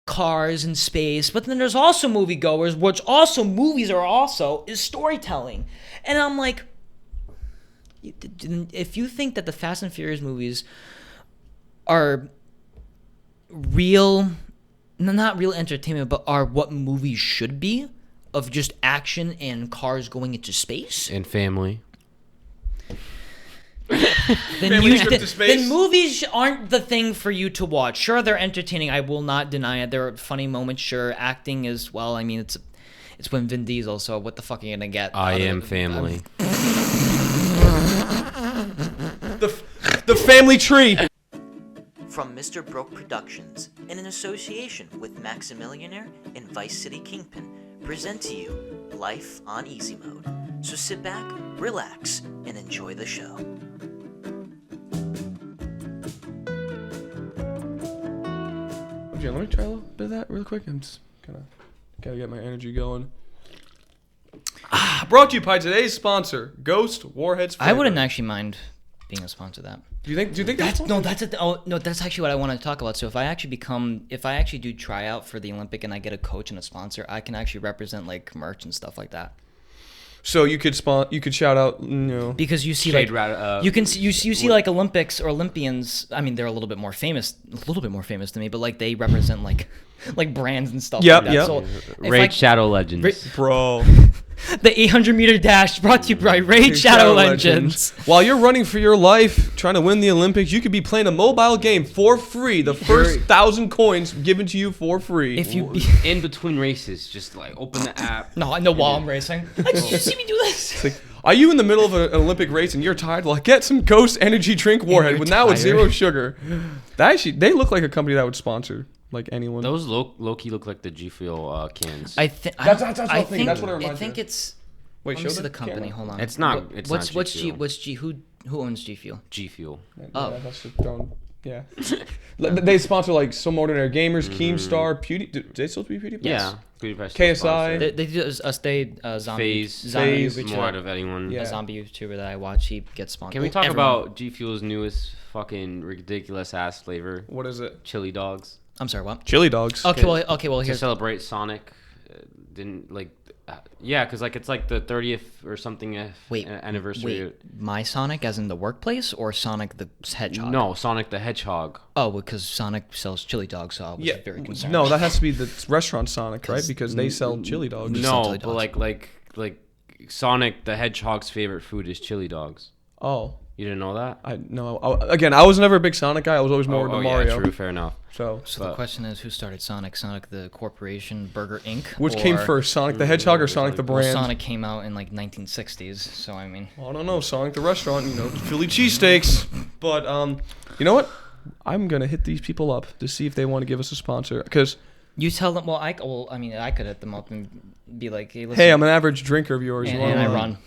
cars and space, but then there's also moviegoers, which also movies are also is storytelling. And I'm like, if you think that the Fast and Furious movies are real, not real entertainment, but are what movies should be, of just action and cars going into space and family, then movies aren't the thing for you to watch. Sure, they're entertaining. I will not deny it. There are funny moments. Sure, acting as well. I mean, it's when Vin Diesel. So what the fuck are you gonna get? I am family. The family tree. From Mr. Broke Productions, and in association with Maximillionaire and Vice City Kingpin, present to you Life on Easy Mode. So sit back, relax, and enjoy the show. Okay, let me try a little bit of that real quick. I'm just gotta get my energy going. Brought to you by today's sponsor, Ghost Warheads Flavor. I wouldn't actually mind being a sponsor of that. Do you think that's that's actually what I want to talk about. So if I actually do try out for the Olympic and I get a coach and a sponsor, I can actually represent like merch and stuff like that. So you could shout out, because you see you see like Olympics or Olympians. I mean, they're a little bit more famous than me, but like they represent like brands and stuff. Yep, like that. yep. So Raid Shadow Legends, bro. The 800-meter dash brought to you by Raid Shadow Legends. While you're running for your life, trying to win the Olympics, you could be playing a mobile game for free. The first 1,000 coins given to you for free. If you in between races, just like open the app. No, while I'm racing. Did you see me do this? It's like, are you in the middle of an Olympic race and you're tired? Well, get some Ghost Energy Drink Warhead with now with 0 sugar. They look like a company that would sponsor like anyone. Those low-key look like the G Fuel cans. That's what I think. That's what it reminds me. I think it's. Wait, let me see the company. Hold on. It's not. Who owns G Fuel? G Fuel. That's just thrown. Yeah. They sponsor like Some Ordinary Gamers, Keemstar, PewDiePie. Do they still be PewDiePie? Yeah. PewDiePie KSI. They do zombie. Phase more out of anyone. Yeah. A zombie YouTuber that I watch, he gets sponsored. Can we talk about G Fuel's newest fucking ridiculous ass flavor? What is it? Chili dogs. I'm sorry, what? Chili dogs. Okay, well, to here's celebrate Sonic. Because like it's like the 30th or something anniversary. Wait, my Sonic as in the workplace or Sonic the Hedgehog? No, Sonic the Hedgehog. Oh, because Sonic sells chili dogs, so I was very concerned. No, that has to be the restaurant Sonic, right? Because they sell chili dogs. No, but like Sonic the Hedgehog's favorite food is chili dogs. Oh. You didn't know that? I was never a big Sonic guy. I was always more into Mario. Yeah, true, fair enough. So the question is, who started Sonic? Sonic the Corporation, Burger Inc.? Which came first, Sonic the Hedgehog or Sonic the brand? Well, Sonic came out in like 1960s, so I mean. I don't know. Sonic the restaurant, Philly cheesesteaks. But you know what? I'm gonna hit these people up to see if they want to give us a sponsor. Because you tell them. I could hit them up and be like, hey, listen. Hey, I'm an average drinker of yours. And I run.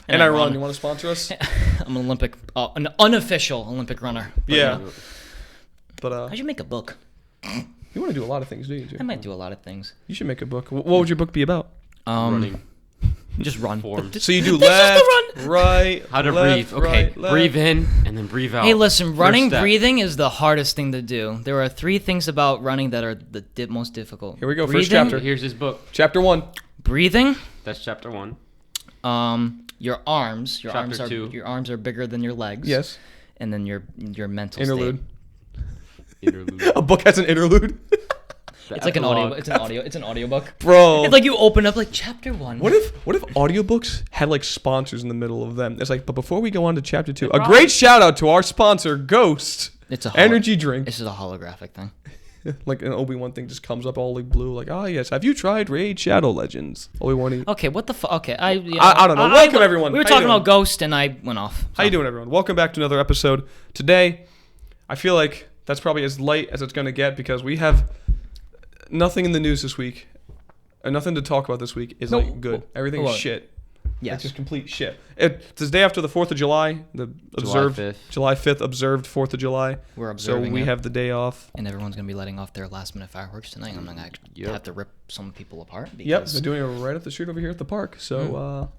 And I run. You want to sponsor us? I'm an unofficial Olympic runner. But, yeah. But I should make a book. You want to do a lot of things, do you? Jay? I might do a lot of things. You should make a book. What would your book be about? Running. Just run. So you do left, right, how to left, breathe. Okay, right, breathe in and then breathe out. Hey, listen, breathing is the hardest thing to do. There are 3 things about running that are the most difficult. Here we go. Breathing, first chapter. Here's his book. Chapter 1. Breathing. That's chapter 1. Your arms. Your chapter 2. Your arms are bigger than your legs. Yes. And then your mental interlude. Interlude. A book has an interlude. It's like an audio. It's an audiobook. Bro. It's like you open up like chapter 1. What if audiobooks had like sponsors in the middle of them? It's like, but before we go on to chapter 2, a great shout out to our sponsor, Ghost. It's a energy drink. This is a holographic thing. Like an Obi-Wan thing just comes up all like blue, like, yes. Have you tried Raid Shadow Legends? Obi-Wan. Okay, what the fuck? Okay, I don't know. Welcome everyone. We were talking about Ghost, and I went off. How you doing, everyone? Welcome back to another episode. Today, I feel like that's probably as light as it's gonna get because we have nothing in the news this week, and nothing to talk about this week is like good. Everything's shit. Yes. It's just complete shit. It's the day after the 4th of July, July 5th observed 4th of July. We're observing so we have the day off. And everyone's going to be letting off their last minute fireworks tonight. I'm going to have to rip some people apart. Yep, they're doing it right up the street over here at the park. So,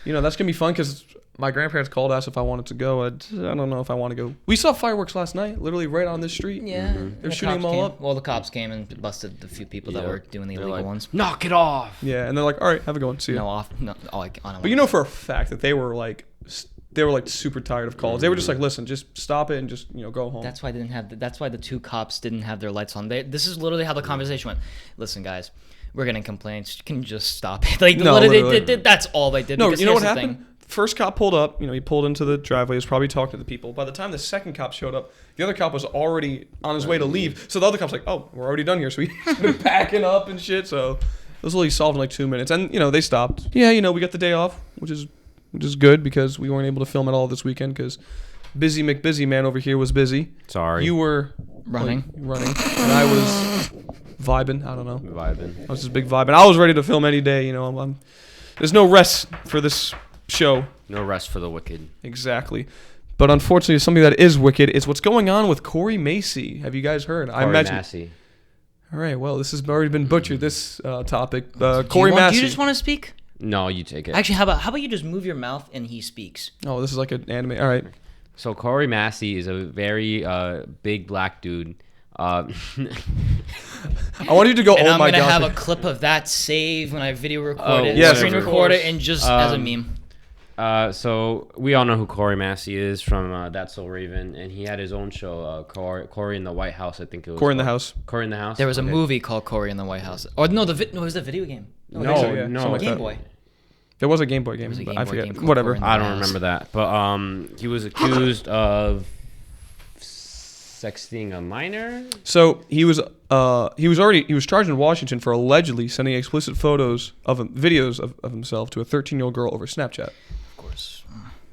That's gonna be fun because my grandparents called, asked if I wanted to go. I don't know if I want to go. We saw fireworks last night, literally right on this street. Yeah. They're shooting them all up. Well, the cops came and busted a few people that were doing the illegal ones. Knock it off. Yeah, and they're like, all right, have a good one. See ya. But for a fact that they were like super tired of calls. They were just like, listen, just stop it and just go home. That's why they didn't have. That's why the two cops didn't have their lights on. This is literally how the conversation went. Listen, guys, we're getting complaints. Can you just stop it? Like, No, literally, that's all they did. No, because you know what here's the happened? thing. First cop pulled up. He pulled into the driveway. He was probably talking to the people. By the time the second cop showed up, the other cop was already on his way to leave. So the other cop's like, "Oh, we're already done here." So he started packing up and shit. So it was only solved in like 2 minutes, and they stopped. Yeah, we got the day off, which is good because we weren't able to film it all this weekend because Busy McBusy man over here was busy. Sorry. You were running, and I was vibing. I don't know. Vibing. I was just big vibing. I was ready to film any day. There's no rest for this show. No rest for the wicked. Exactly. But unfortunately, something that is wicked is what's going on with Corey Massey. Have you guys heard? I imagine. Massey. All right. Well, this has already been butchered. This topic. Do Corey Massey. you just want to speak? No, you take it. Actually, how about you just move your mouth and he speaks? Oh, this is like an anime. All right. So Corey Massey is a very big black dude. I want you to go. And Oh I'm my gonna gosh. have a clip of that saved when I video record it, yes, screen of record it, course. and just as a meme. So we all know who Corey Massey is from That's So Raven, and he had his own show, Corey in the White House. I think it was Corey in the House. Corey in the House. There was a Okay. movie called Corey in the White House. Or no, it was a video game. No, so, yeah. no, Something like Game that. Boy. There was a Game Boy game, was a but Game I Boy forget. game called Whatever. Corey in the I White don't House. remember that, but he was accused of sexting a minor. So he was charged in Washington for allegedly sending explicit videos of himself to a 13-year-old girl over Snapchat. Of course.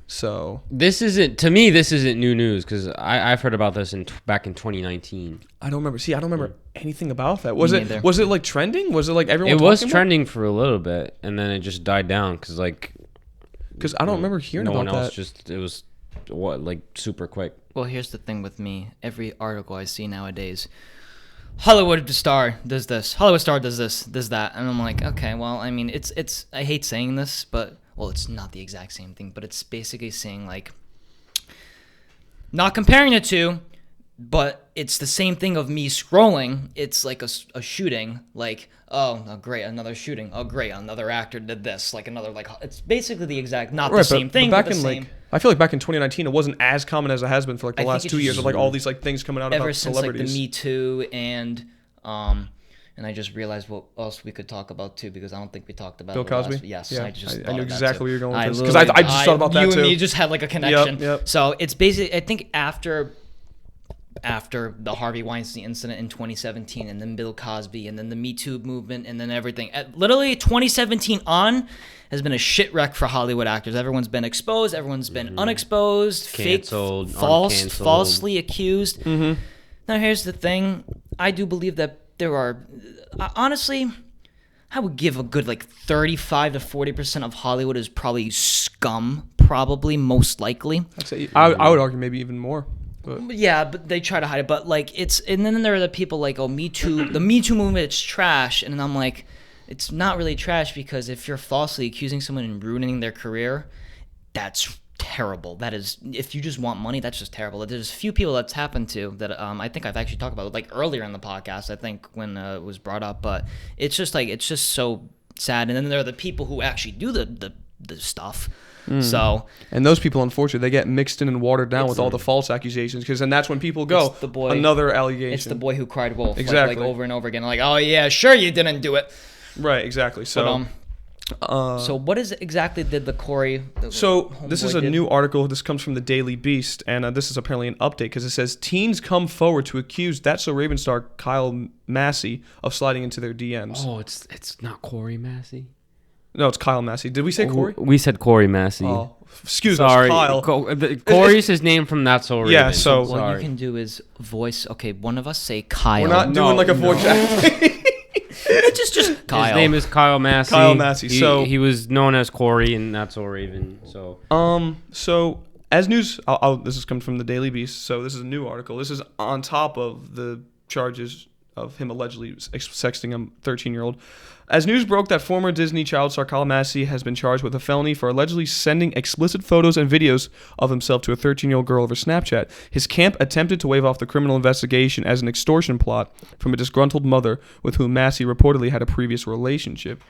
So This isn't new news because I've heard about this back in 2019. I don't remember. See, I don't remember anything about that. Was Me it neither. was it like trending? Was it like everyone? It was talking about trending for a little bit, and then it just died down because Because I don't remember hearing no about one else. that. Just it was super quick. Well, here's the thing with me. Every article I see nowadays, Hollywood star does this, Hollywood star does this, does that, and I'm like, okay, well, I mean, it's. I hate saying this, but it's not the exact same thing, but it's basically saying like, not comparing the two, but it's the same thing of me scrolling. It's like a shooting, like, oh, great, another shooting. Oh, great, another actor did this, like another, like, it's basically the exact, not the same thing, but the same. I feel like back in 2019, it wasn't as common as it has been for like the I last think 2 it's years of like all these like things coming out Ever about since like the celebrities. Me Too and I just realized what else we could talk about too, because I don't think we talked about Bill it last- Cosby? Yes, Yeah, I just I thought knew of that exactly too. where you're going with this, literally- 'cause I just thought about that you too. and me just had like a connection. Yep. So it's basically, I think after the Harvey Weinstein incident in 2017, and then Bill Cosby, and then the Me Too movement, and then everything. Literally 2017 on has been a shit wreck for Hollywood actors. Everyone's been exposed. Everyone's been unexposed, Canceled, fake, uncanceled. falsely accused. Mm-hmm. Now here's the thing. I do believe that there are, honestly, I would give a good like 35 to 40% of Hollywood is probably scum, probably, most likely. I would argue maybe even more. But Yeah, but they try to hide it. But like and then there are the people like, oh, Me Too, the Me Too movement, it's trash. And I'm like, it's not really trash, because if you're falsely accusing someone and ruining their career, that's terrible. That is, if you just want money, that's just terrible. There's a few people that's happened to that I think I've actually talked about like earlier in the podcast, I think, when it was brought up. But it's just so sad. And then there are the people who actually do the stuff. So, and those people, unfortunately, they get mixed in and watered down with all the false accusations, because then that's when people go, It's the boy- another allegation. it's the boy who cried wolf. Exactly. Like over and over again. Like, oh yeah, sure you didn't do it. Right, exactly. So, So what is exactly did the Corey? So this is homeboy a did? new article. This comes from the Daily Beast, and this is apparently an update, because it says teens come forward to accuse That's So Raven star Kyle Massey of sliding into their DMs. Oh, it's not Corey Massey. No, it's Kyle Massey. Did we say Corey? We said Corey Massey. Oh, excuse Sorry, us, Kyle. Corey's his name from That's So Raven. Yeah, so- What sorry. you can do is voice. Okay, one of us say Kyle. We're not doing like a voice acting. just Kyle. His name is Kyle Massey. Kyle Massey, so- he was known as Corey in That's So Raven. So So as news, this is coming from the Daily Beast. So this is a new article. This is on top of the charges of him allegedly sexting a 13-year-old. As news broke that former Disney child star Kyle Massey has been charged with a felony for allegedly sending explicit photos and videos of himself to a 13-year-old girl over Snapchat, his camp attempted to wave off the criminal investigation as an extortion plot from a disgruntled mother with whom Massey reportedly had a previous relationship.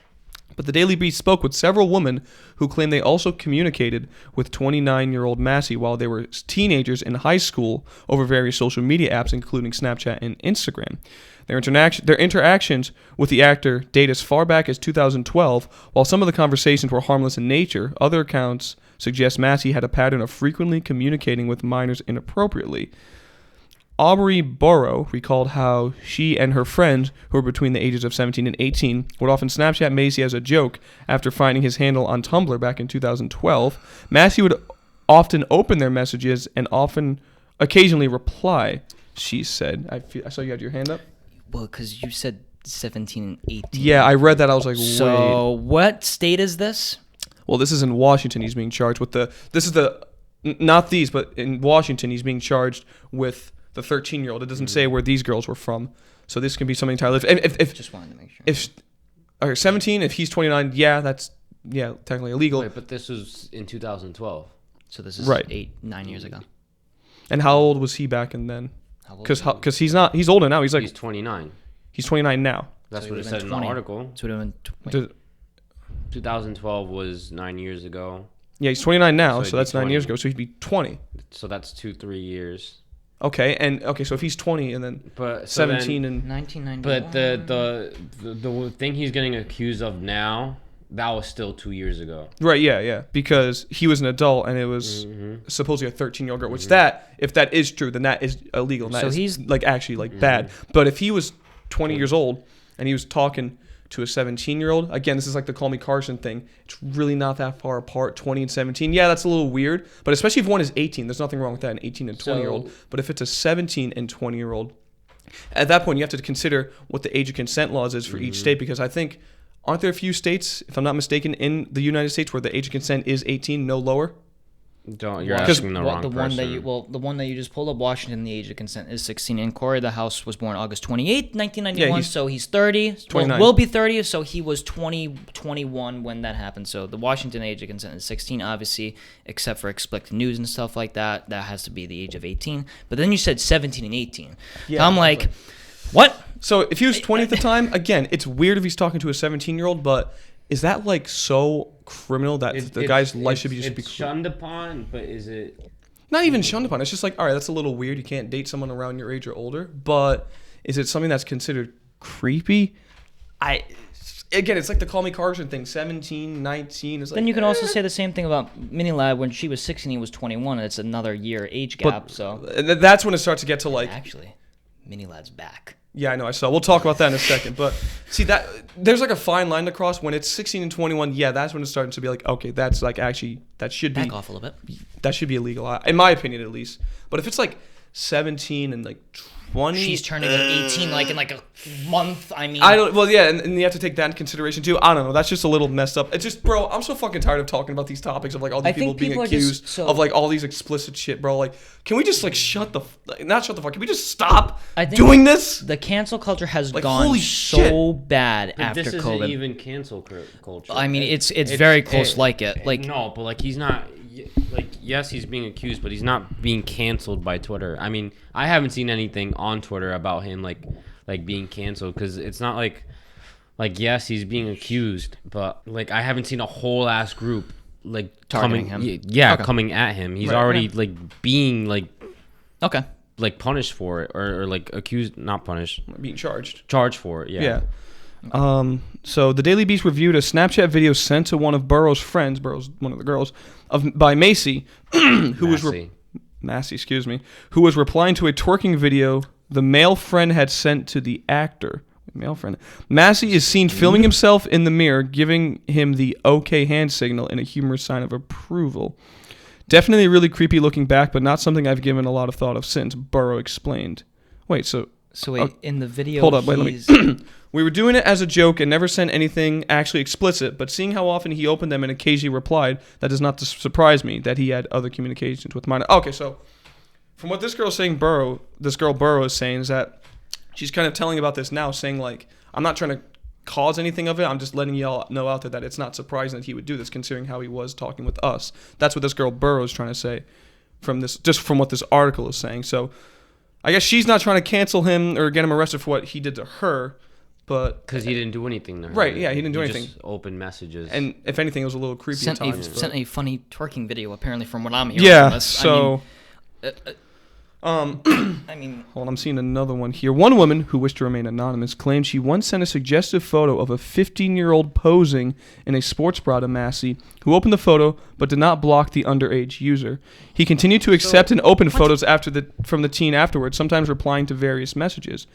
But the Daily Beast spoke with several women who claim they also communicated with 29-year-old Massey while they were teenagers in high school over various social media apps, including Snapchat and Instagram. Their interactions with the actor date as far back as 2012. While some of the conversations were harmless in nature, other accounts suggest Massey had a pattern of frequently communicating with minors inappropriately. Aubrey Burrow recalled how she and her friends, who were between the ages of 17 and 18, would often Snapchat Massey as a joke after finding his handle on Tumblr back in 2012. Massey would often open their messages and occasionally reply, she said. I saw you had your hand up. Well, because you said 17 and 18. Yeah, I read that. I was like, So what state is this? Well, this is in Washington. He's being charged with not these, but in Washington, he's being charged with the 13-year-old. It doesn't say where these girls were from. So this can be something entirely different. If Just wanted to make sure. If 17, if he's 29, that's technically illegal. Wait, but this was in 2012. So this is Right. 9 years ago. And how old was he back in then? How old is he? Because he's older now. He's 29. He's 29 now. That's So what he it would've said been in the 20. article. So it would have been 2012 was 9 years ago. Yeah, he's 29 now, So so he'd that's be 9 years 20. ago. So he'd be 20. So that's 2-3 years. Okay, so if he's 20 and then But so 17 then, and 1991. But the thing he's getting accused of now, that was still 2 years ago. right, yeah, because he was an adult and it was supposedly a 13-year-old girl. Which if that is true, then that is illegal. And that So is, he's- like actually like bad. But if he was 20 years old and he was talking to a 17-year-old, again, this is like the Call Me Carson thing. It's really not that far apart, 20 and 17. Yeah, that's a little weird. But especially if one is 18, there's nothing wrong with that, an 18 and 20-year-old. But if it's a 17 and 20-year-old, at that point you have to consider what the age of consent laws is for each state, because I think, aren't there a few states, if I'm not mistaken, in the United States where the age of consent is 18, no lower? You're asking the wrong person. The one that you just pulled up, Washington, the age of consent is 16. And Corey the House was born August 28th, 1991. So he's 30. 29. Will be 30. So he was 21 when that happened. So the Washington age of consent is 16, obviously, except for explicit news and stuff like that. That has to be the age of 18. But then you said 17 and 18. Yeah, so I'm like, what? So if he was 20 at the time, again, it's weird if he's talking to a 17-year-old, but is that like so criminal that the guy's life should be just be shunned upon? But is it not even shunned upon? It's just like, all right, that's a little weird. You can't date someone around your age or older. But is it something that's considered creepy? Again, it's like the Call Me Carson thing. 17, 19 is like. Then you can also say the same thing about Minilab. When she was 16, he was 21. And it's another year age gap. So that's when it starts to get to like. actually, Minilab's back. Yeah, I know. I saw. We'll talk about that in a second. But see that there's like a fine line to cross when it's 16 and 21. Yeah, that's when it's starting to be like, okay, that's like actually that should be Back off a little bit. that should be illegal, in my opinion at least. But if it's like 17 and like 20, She's turning 18 like in like a month. I mean, I don't. Well, yeah, and you have to take that in consideration too. I don't know. That's just a little messed up. It's just, bro. I'm so fucking tired of talking about these topics of like all these I think people being people are accused just so- of like all these explicit shit, bro. Like, can we just like not shut the fuck? Can we just stop I think doing this? the cancel culture has Like, gone holy so bad But after this isn't COVID. even cancel culture. I mean, it's very close like it. Like no, but like he's not. Like yes, he's being accused, but he's not being canceled by Twitter. I mean, I haven't seen anything on Twitter about him like being canceled, because it's not like yes, he's being accused, but like I haven't seen a whole ass group like Targeting coming him. Yeah, Okay. coming at him. He's Right. already like being like okay, punished for it, or like accused, not punished, Being charged. charged for it. Yeah. So the Daily Beast reviewed a Snapchat video sent to one of Burrow's friends, Burrow's one of the girls, by Massey, who was Massey, excuse me, who was replying to a twerking video the male friend had sent to the actor. Male friend. Massey is seen filming himself in the mirror, giving him the okay hand signal in a humorous sign of approval. Definitely really creepy looking back, but not something I've given a lot of thought of since, Burrow explained. Wait, so wait, in the video, hold up, wait, he's- let me. We were doing it as a joke and never sent anything actually explicit, but seeing how often he opened them and occasionally replied, that does not surprise me that he had other communications with minor. Okay, so from what this girl Burrow is saying is that she's kind of telling about this now, saying like, I'm not trying to cause anything of it. I'm just letting y'all know out there that it's not surprising that he would do this, considering how he was talking with us. That's what this girl Burrow is trying to say from this, just from what this article is saying. So I guess she's not trying to cancel him or get him arrested for what he did to her, but because he didn't do anything to her. Right? Yeah, he didn't do anything. Just open messages. And if anything, it was a little creepy at times. Sent a funny twerking video, apparently, from what I'm hearing. Yeah. From this. So. I mean, hold on, I'm seeing another one here. One woman who wished to remain anonymous claimed she once sent a suggestive photo of a 15-year-old posing in a sports bra to Massey, who opened the photo but did not block the underage user. He continued to accept and open photos from the teen afterwards, sometimes replying to various messages.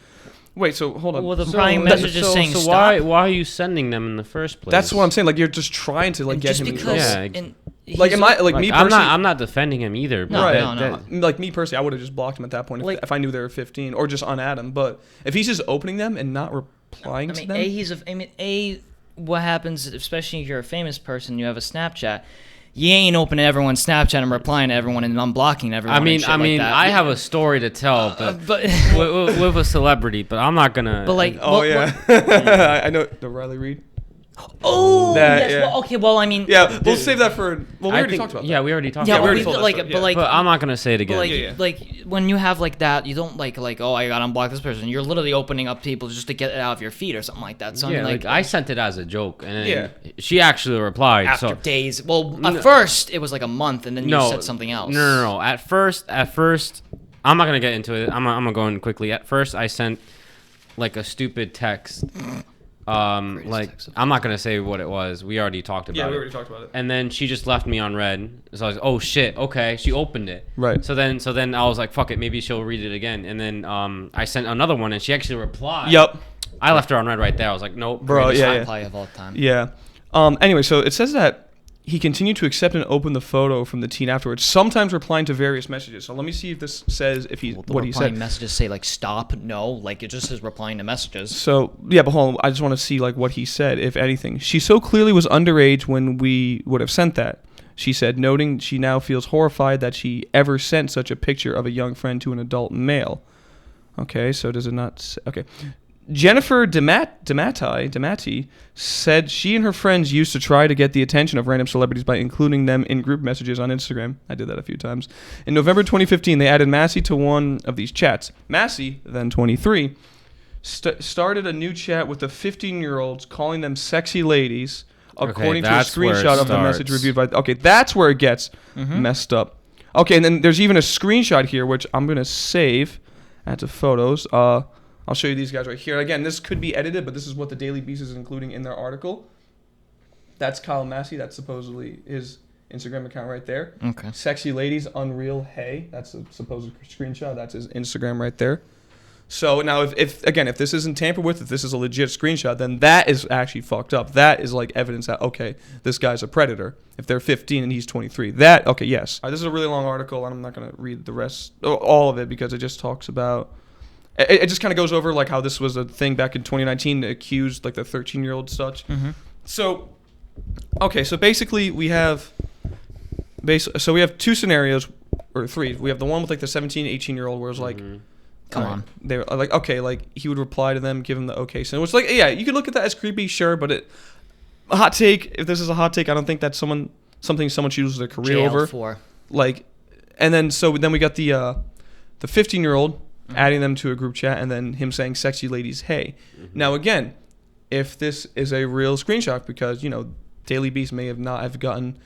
Wait, so hold on. well, the replying message is saying so stop. why are you sending them in the first place? That's what I'm saying. Like, you're just trying to like get just him in because, trouble. Yeah, and Like, he's- me personally, I'm not defending him either. But No, right. no. Like me personally, I would have just blocked him at that point Like- if I knew they were 15, or just unadd him. But if he's just opening them and not replying I to mean, them, what happens, especially if you're a famous person, you have a Snapchat. You ain't opening everyone's Snapchat and replying to everyone and unblocking everyone. I mean, and shit like that. I have a story to tell, but but with a celebrity, but I'm not gonna. but like, oh yeah, I know the Riley Reid. oh That, yes, yeah. well, okay, well, I mean, Yeah, we'll save that for. Well, we I already think, talked about that. yeah, we already talked yeah, about we well, already it. told that like, story, but yeah. like, But I'm not gonna say it but again. like, Yeah. like when you have like that, you don't like, oh, I gotta unblock this person. You're literally opening up people just to get it out of your feed or something like that. So Yeah, I mean, like I sent it as a joke, and then Yeah. she actually replied. after so days. Well, at first it was like a month, and then you no, said something else. No. At first, I'm not gonna get into it. I'm gonna go in quickly. At first, I sent like a stupid text. Like text. I'm not gonna say what it was. We already talked about Yeah, it. we already talked about it. And then she just left me on red. So I was like, oh shit, okay. She opened it. Right. So then I was like, fuck it, maybe she'll read it again. And then I sent another one, and she actually replied. Yep. I left her on red right there. I was like, nope. Bro, Greatest yeah, high yeah. play of all time. Yeah. Anyway, so it says that he continued to accept and open the photo from the teen afterwards, sometimes replying to various messages. So let me see if this says if he's Well, the what he replying said. messages say like stop, no, like it just says replying to messages. So yeah, but hold on. I just want to see like what he said, if anything. She so clearly was underage when we would have sent that. She said, noting she now feels horrified that she ever sent such a picture of a young friend to an adult male. Okay, so does it not? Okay. Jennifer Demati said she and her friends used to try to get the attention of random celebrities by including them in group messages on Instagram. I did that a few times. In November 2015, they added Massey to one of these chats. Massey, then 23, started a new chat with the 15-year-olds, calling them sexy ladies, according to a that's where it screenshot of the message starts. reviewed by... Okay, that's where it gets messed up. Okay, and then there's even a screenshot here, which I'm going to save. Add to photos. I'll show you these guys right here. Again, this could be edited, but this is what the Daily Beast is including in their article. That's Kyle Massey. That's supposedly his Instagram account right there. Okay. Sexy Ladies, Unreal Hey. That's a supposed screenshot. That's his Instagram right there. So now, if this isn't tampered with, if this is a legit screenshot, then that is actually fucked up. That is like evidence that, okay, this guy's a predator. If they're 15 and he's 23. That, okay, yes. This is a really long article, and I'm not going to read the rest, all of it, because it just talks about... It just kind of goes over like how this was a thing back in 2019 to accuse like the 13-year-old such. So, okay, so basically we have two scenarios or three. We have the one with like the 17, 18-year-old where it's like, Come on. they're like, okay, like he would reply to them, give them the okay. So it's like, yeah, you could look at that as creepy, sure, but a hot take. If this is a hot take, I don't think that's something someone should lose their career Jail over. for. Like, and then we got the 15-year-old. Adding them to a group chat, and then him saying "sexy ladies, hey." Now again, if this is a real screenshot, because Daily Beast may have not have gotten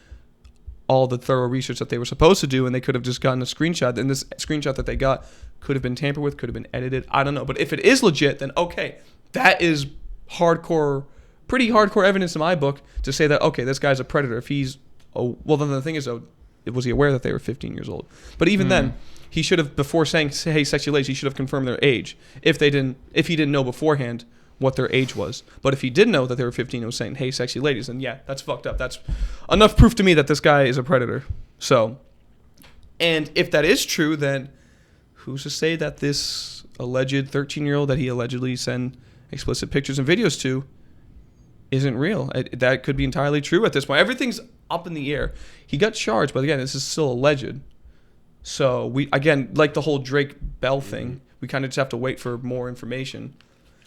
all the thorough research that they were supposed to do, and they could have just gotten a screenshot. And this screenshot that they got could have been tampered with, could have been edited. I don't know, but if it is legit, then okay, that is pretty hardcore evidence in my book to say that okay, this guy's a predator. If he's then the thing is though, was he aware that they were 15 years old? But even then. He should have, before saying, hey, sexy ladies, he should have confirmed their age. If he didn't know beforehand what their age was. But if he did know that they were 15 and was saying, hey, sexy ladies, then yeah, that's fucked up. That's enough proof to me that this guy is a predator. So, and if that is true, then who's to say that this alleged 13-year-old that he allegedly sent explicit pictures and videos to isn't real? That could be entirely true at this point. Everything's up in the air. He got charged, but again, this is still alleged. So we again, like the whole Drake Bell thing, we kind of just have to wait for more information.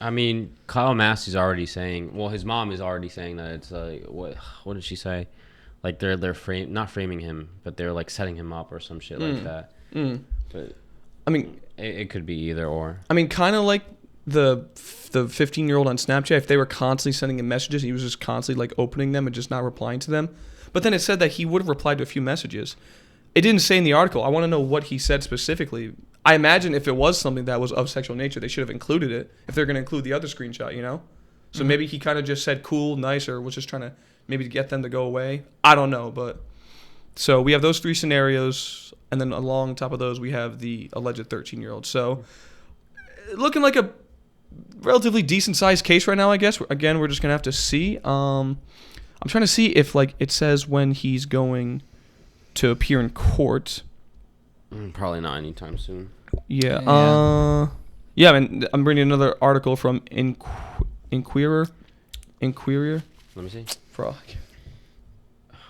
I mean, Kyle Massey's already saying. Well, his mom is already saying that it's like what did she say? Like they're not framing him, but they're like setting him up or some shit like that. But I mean, it could be either or. I mean, kind of like the 15-year-old on Snapchat. If they were constantly sending him messages, he was just constantly like opening them and just not replying to them. But then it said that he would have replied to a few messages. It didn't say in the article. I want to know what he said specifically. I imagine if it was something that was of sexual nature, they should have included it. If they're going to include the other screenshot, you know. So maybe he kind of just said cool, nice, or was just trying to maybe get them to go away. I don't know, but so we have those 3 scenarios, and then along top of those we have the alleged 13-year-old. So looking like a relatively decent sized case right now, I guess. Again, we're just gonna have to see. I'm trying to see if like it says when he's going to appear in court. Probably not anytime soon. Yeah. Yeah. I mean, I'm bringing another article from Inquirer. Let me see. Frog.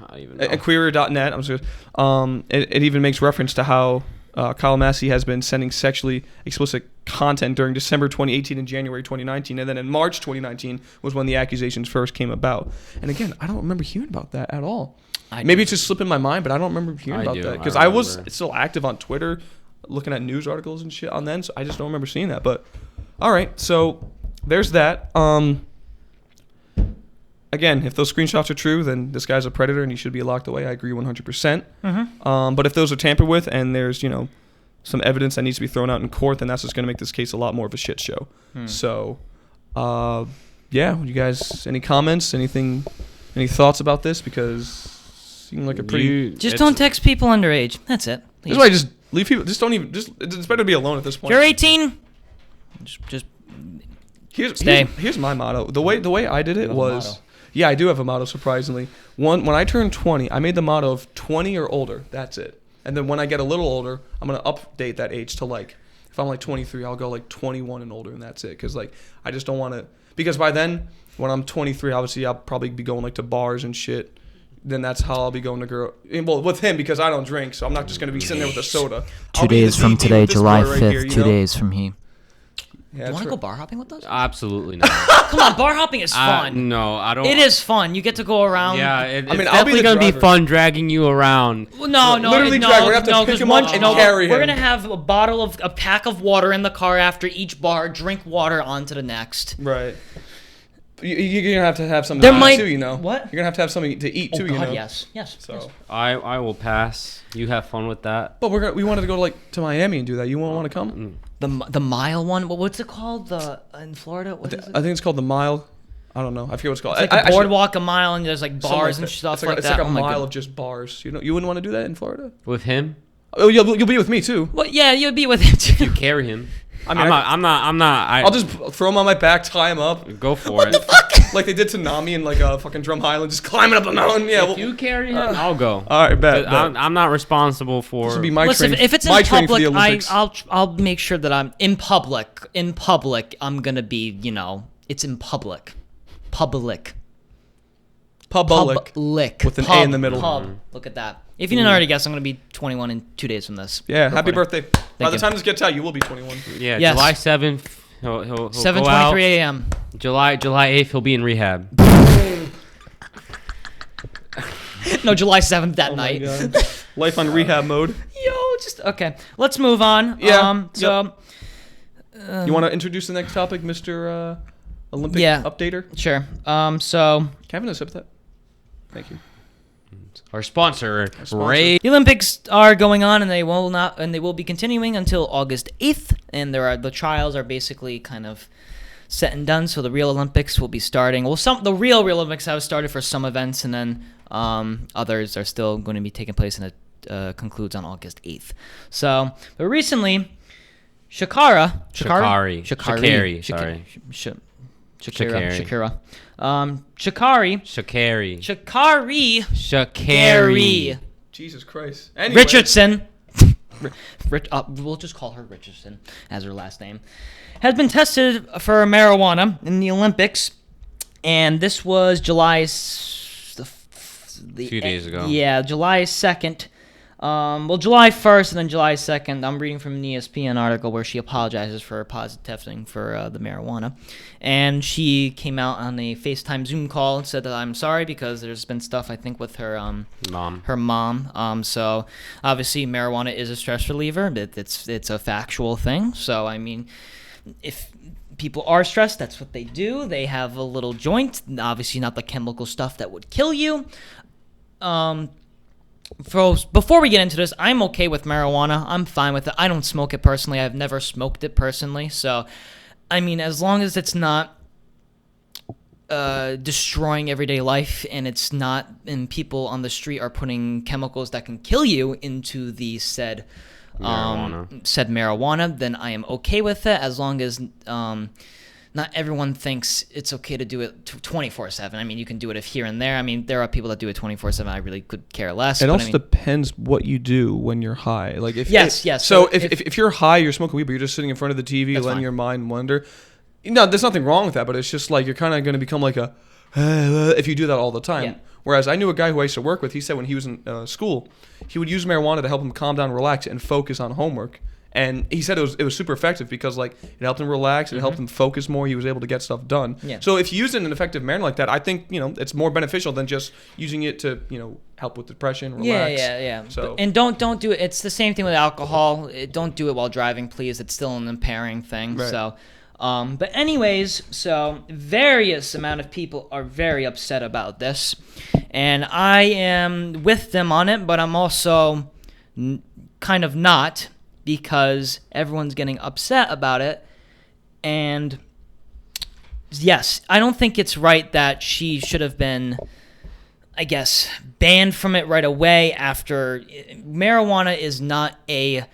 I don't even know. Inquirer.net. I'm just. It even makes reference to how Kyle Massey has been sending sexually explicit content during December 2018 and January 2019, and then in March 2019 was when the accusations first came about. And again, I don't remember hearing about that at all. Maybe it's just slipping my mind, but I don't remember hearing about that because I was still active on Twitter, looking at news articles and shit on then. So I just don't remember seeing that. But all right, so there's that. Again, if those screenshots are true, then this guy's a predator and he should be locked away. I agree 100%. But if those are tampered with and there's, some evidence that needs to be thrown out in court, then that's just going to make this case a lot more of a shit show. So, yeah, you guys, any comments, any thoughts about this? Because seemed like a pretty... Just don't text people underage. That's it. This is why I just leave people... Just don't even... It's better to be alone at this point. If you're 18, just stay. Here's my motto. The way I did it was... Yeah, I do have a motto, surprisingly. When I turned 20, I made the motto of 20 or older. That's it. And then when I get a little older, I'm going to update that age to if I'm 23, I'll go 21 and older, and that's it. Because I just don't want to... Because by then, when I'm 23, obviously I'll probably be going to bars and shit. Then that's how I'll be going to girl. Well, with him, because I don't drink, so I'm not just going to be sitting there with a soda. 2 days from today, July 5th, 2 days from here. Yeah, you want to go bar hopping with us? Absolutely not. Come on, bar hopping is fun. No, I don't. It is fun. You get to go around. Yeah, it's definitely going to be fun dragging you around. Well, no. Literally drag. We're going to have to pick him up and carry him. We're going to have a pack of water in the car after each bar, drink water on to the next. Right. You're going to have something to eat too, What? You're going to have something to eat too, God, yes. So yes. I will pass. You have fun with that. But we wanted to go to Miami and do that. You won't want to come? The mile one? What's it called? In Florida? What is it? I think it's called the Mile. I don't know. I forget what it's called. It's a boardwalk, a mile, and there's bars and stuff like that. It's like a mile of just bars. You wouldn't want to do that in Florida? With him? Oh, you'll be with me too. Well, yeah, you'll be with him too. You carry him. I mean, I'm not. I'll just throw him on my back, tie him up. Go for it. What the fuck? Like they did to Nami in a fucking Drum Highland, just climbing up a mountain. Yeah. If you carry him, I'll go. All right, bet. I'm not responsible for. This would be my Listen, training. if it's my in training for the public, Olympics. I'll make sure that I'm in public. In public, I'm gonna be. It's in public. Public. With an A in the middle. Look at that. If you didn't already guess, I'm going to be 21 in 2 days from this. Yeah, happy birthday. By the you. time this gets out, you will be 21. Yeah, Yes. July 7th. He'll 7:23 a.m. July 8th, he'll be in rehab. No, July 7th that night. My God. Life on rehab mode. Okay. Let's move on. Yeah. So you want to introduce the next topic, Mr. Olympic updater? Sure. Can I have a sip of that? Thank you. Our sponsor, Ray. The Olympics are going on, and they will be continuing until August 8th. And the trials are basically kind of set and done. So the real Olympics will be starting. Well, the real Olympics have started for some events, and then others are still going to be taking place, and it concludes on August 8th. So, but recently, Sha'Carri. Jesus Christ. Anyway. Richardson. We'll just call her Richardson as her last name. Has been tested for marijuana in the Olympics, and this was few days ago. Yeah, July 2nd. Well, July 1st and then July 2nd, I'm reading from an ESPN article where she apologizes for her positive testing for the marijuana. And she came out on a FaceTime Zoom call and said that I'm sorry because there's been stuff, I think, with her mom. So obviously marijuana is a stress reliever. It's a factual thing. So, I mean, if people are stressed, that's what they do. They have a little joint, obviously not the chemical stuff that would kill you. Before we get into this, I'm okay with marijuana. I'm fine with it. I don't smoke it personally. I've never smoked it personally. So, I mean, as long as it's not destroying everyday life and people on the street are putting chemicals that can kill you into the said marijuana, then I am okay with it, as long as not everyone thinks it's okay to do it 24/7. I mean, you can do it here and there. I mean, there are people that do it 24/7. I really could care less. It also depends what you do when you're high. Like yes. So if you're high, you're smoking weed, but you're just sitting in front of the TV, letting your mind wander. No, there's nothing wrong with that, but it's just like you're kind of going to become like if you do that all the time. Yeah. Whereas I knew a guy who I used to work with. He said when he was in school, he would use marijuana to help him calm down, relax, and focus on homework. And he said it was super effective because like it helped him relax, it helped him focus more. He was able to get stuff done. Yeah. So if you use it in an effective manner like that, I think it's more beneficial than just using it to help with depression, relax. Yeah. So and don't do it. It's the same thing with alcohol. Don't do it while driving, please. It's still an impairing thing. Right. So, but anyways, so various amount of people are very upset about this, and I am with them on it, but I'm also kind of not. Because everyone's getting upset about it. And yes, I don't think it's right that she should have been, I guess, banned from it right away after. Marijuana is not a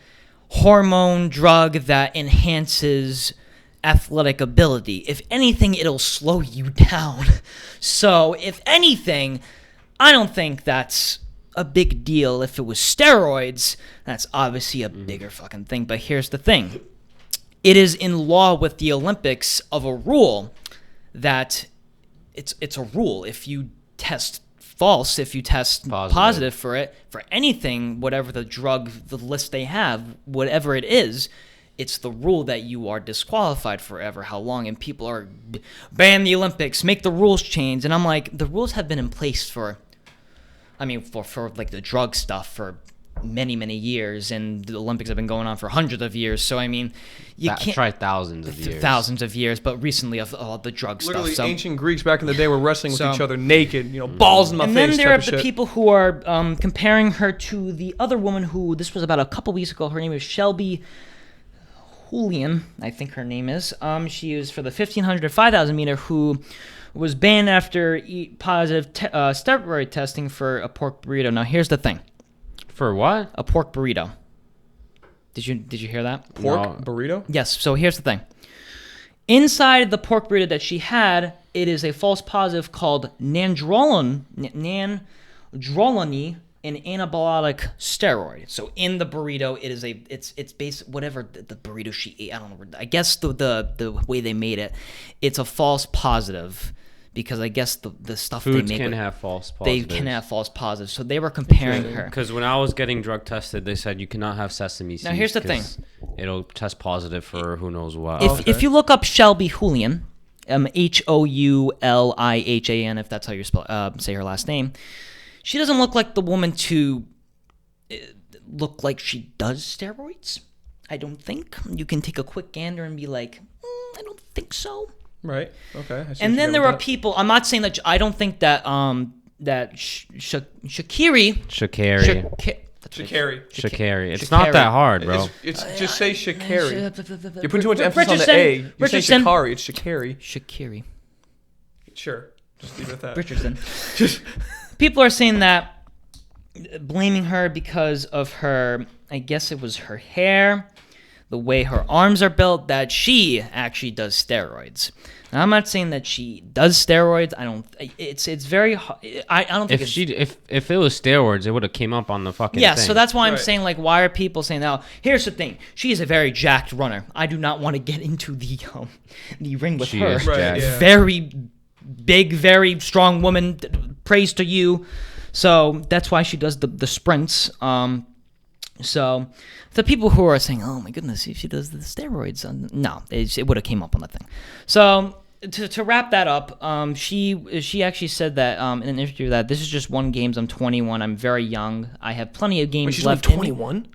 hormone drug that enhances athletic ability. If anything, it'll slow you down. So, if anything, I don't think that's a big deal. If it was steroids, that's obviously a bigger fucking thing. But here's the thing. It is in law with the Olympics of a rule that it's a rule. If you test false, if you test positive for it, for anything, whatever the drug, the list they have, whatever it is, it's the rule that you are disqualified forever. How long? And people are ban the Olympics, make the rules change. And I'm like, the rules have been in place for like the drug stuff for many, many years, and the Olympics have been going on for hundreds of years. So, I mean, you can't try thousands of years. Thousands of years, but recently of all the drug literally stuff. So, ancient Greeks back in the day were wrestling with each other naked, balls in my face. And then there are type of the shit. people who are comparing her to the other woman who, this was about a couple weeks ago, her name is Shelby Julian, I think her name is. She is for the 1500 to 5000 meter, who was banned after positive steroid testing for a pork burrito. Now, here's the thing. For what? A pork burrito. Did you hear that? Pork burrito? Yes. So here's the thing. Inside the pork burrito that she had, it is a false positive called nandrolone an anabolic steroid. So in the burrito, it is it's based whatever the burrito she ate. I don't know. I guess the way they made it, it's a false positive because I guess the stuff Foods they make can have false positives. They can have false positives. So they were comparing her. Because when I was getting drug tested, they said you cannot have sesame seeds. Now here's the thing. It'll test positive for who knows what. If you look up Shelby Julian, Houlihan, if that's how you say her last name. She doesn't look like the woman to look like she does steroids. I don't think. You can take a quick gander and be like, I don't think so. Right. Okay. And then there are people. I'm not saying that. I don't think that Sha'Carri. It's not that hard, bro. It's just say Sha'Carri. You put too much emphasis on the A. You say Sha'Carri. It's Sha'Carri. Sha'Carri. Sure. Just leave it at that. Richardson. People are saying that, blaming her because of her, I guess it was her hair, the way her arms are built, that she actually does steroids. Now, I'm not saying that she does steroids. I don't. It's very. I don't think. If it was steroids, it would have came up on the fucking. Yeah, thing. so that's why I'm saying, like, why are people saying that? Here's the thing: she is a very jacked runner. I do not want to get into the ring with her. Is jacked. Yeah. Very big, very strong woman. Praise to you. So that's why she does the sprints. So the people who are saying, "Oh my goodness, if she does the steroids," no, it would have came up on that thing. So to wrap that up, she actually said that in an interview that this is just one games. I'm 21. I'm very young. I have plenty of games Wait, she's left. like 21?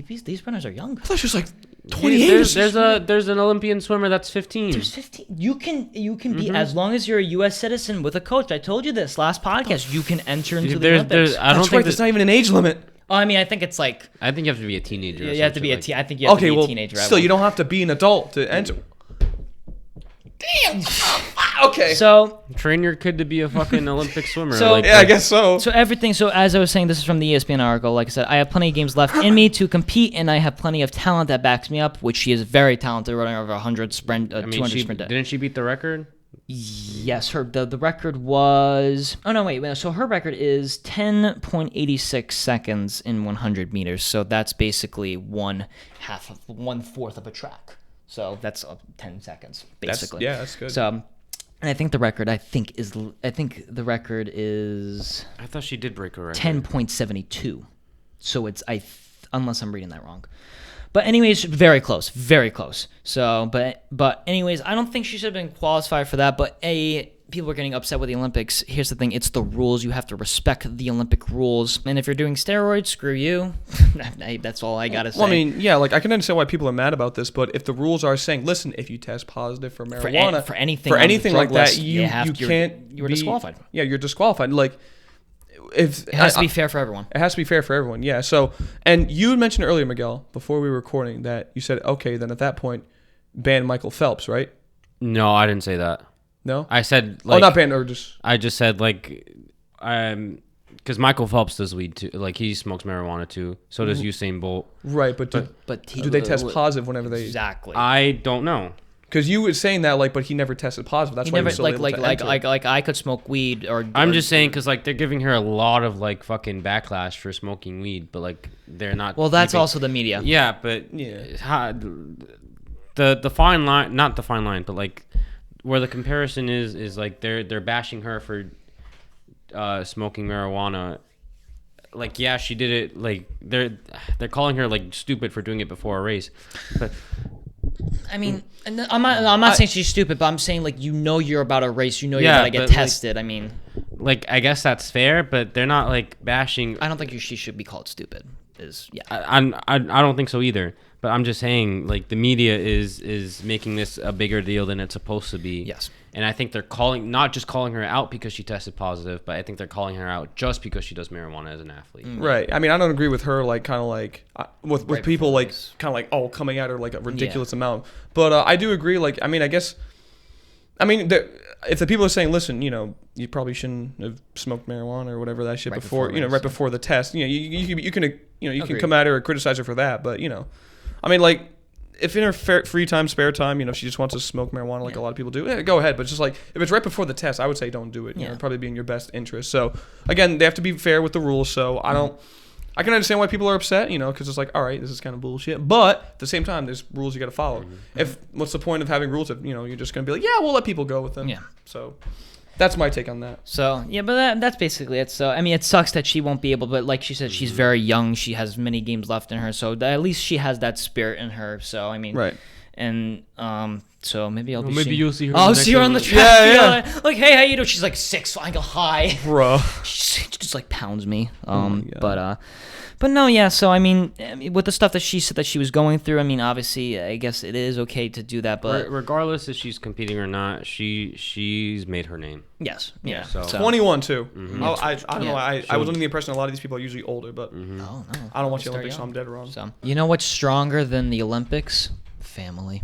These runners are young. I thought she was like 28. There's an Olympian swimmer that's 15. There's 15. You can be, as long as you're a U.S. citizen with a coach. I told you this last podcast. You can enter into the Olympics. I don't That's think right. There's not even an age limit. Oh, I mean, I think it's like I think you have to be a teenager. you have to be a teen. I think you have to be a teenager. Still, you don't have to be an adult to enter. Damn. Okay. So Train your kid to be a fucking Olympic swimmer. So- Yeah, I guess so. So everything. So as I was saying, this is from the ESPN article. Like I said, I have plenty of games left in me to compete, and I have plenty of talent that backs me up. Which she is very talented, running over 100 sprint, 200 sprint. Didn't she beat the record? Yes, the record was. Oh no, wait. So her record is 10.86 seconds in 100 meters. So that's basically one fourth of a track. So that's 10 seconds basically. That's good. So, and I think the record the record is I thought she did break a record. 10.72. So it's unless I'm reading that wrong. But anyways, very close, very close. So, but anyways, I don't think she should have been qualified for that. But people are getting upset with the Olympics. Here's the thing: it's the rules. You have to respect the Olympic rules. And if you're doing steroids, screw you. That's all I gotta say. Well, I mean, yeah, like I can understand why people are mad about this, but if the rules are saying, listen, if you test positive for marijuana, for anything like that, list, you can't. You're disqualified. Yeah, you're disqualified. Like, if It has to be fair for everyone. It has to be fair for everyone. Yeah. So, and you had mentioned earlier, Miguel, before we were recording, that you said, okay, then at that point, ban Michael Phelps, right? No, I didn't say that. No. I said like. Oh, not ban, or just. I just said like, because Michael Phelps does weed too. Like he smokes marijuana too. So does Usain Bolt. Right, but do they test positive whenever they? Exactly. I don't know. Because you were saying that, like, but he never tested positive. That's He why never he was still able to enter. like I could smoke weed or. I'm just saying because like they're giving her a lot of like fucking backlash for smoking weed, but like they're not. Well, that's keeping- also the media. Yeah, but Yeah. The fine line, not the fine line, but like where the comparison is like they're bashing her for smoking marijuana. Like yeah, she did it. Like they're calling her like stupid for doing it before a race, but. I mean, I'm not saying she's stupid, but I'm saying like you're about a race, you're Yeah, about to get but, tested. I mean, Like I guess that's fair, but they're not like bashing. I don't think she should be called stupid. I don't think so either. But I'm just saying, like the media is making this a bigger deal than it's supposed to be. Yes. And I think they're not just calling her out because she tested positive, but I think they're calling her out just because she does marijuana as an athlete. Right. I mean, I don't agree with her, like, kind of like, with Right people, before like, this. kind of like, coming at her, like, a ridiculous amount. But I do agree, like, I mean, I guess, if the people are saying, listen, you probably shouldn't have smoked marijuana or whatever that shit Right before, before race, right before the test, you can Agreed. come at her or criticize her for that. But, I mean, like, if in her free time, spare time, she just wants to smoke marijuana like a lot of people do, go ahead. But just like, if it's right before the test, I would say don't do it. It'd probably be in your best interest. So, again, they have to be fair with the rules. So, I can understand why people are upset, because it's like, all right, this is kind of bullshit. But at the same time, there's rules you got to follow. What's the point of having rules if, you're just going to be like, yeah, we'll let people go with them. Yeah. So, that's my take on that. So yeah, but that's basically it. So I mean, it sucks that she won't be able, but like she said, she's very young. She has many games left in her, so at least she has that spirit in her. So I mean, Right. And so maybe I'll be. Maybe you'll see her. I'll see her on the track. Yeah. Like, hey, how you doing? She's like 6, I go hi. Bro. She just like pounds me. God. But no, yeah. So I mean, with the stuff that she said that she was going through, I mean, obviously, I guess it is okay to do that. But regardless if she's competing or not, she's made her name. yes, yeah. So- 21 too. Mm-hmm. I don't know. I was under the impression a lot of these people are usually older, but Oh no, I don't watch the Start Olympics, so young. I'm dead wrong. So you know what's stronger than the Olympics? Family.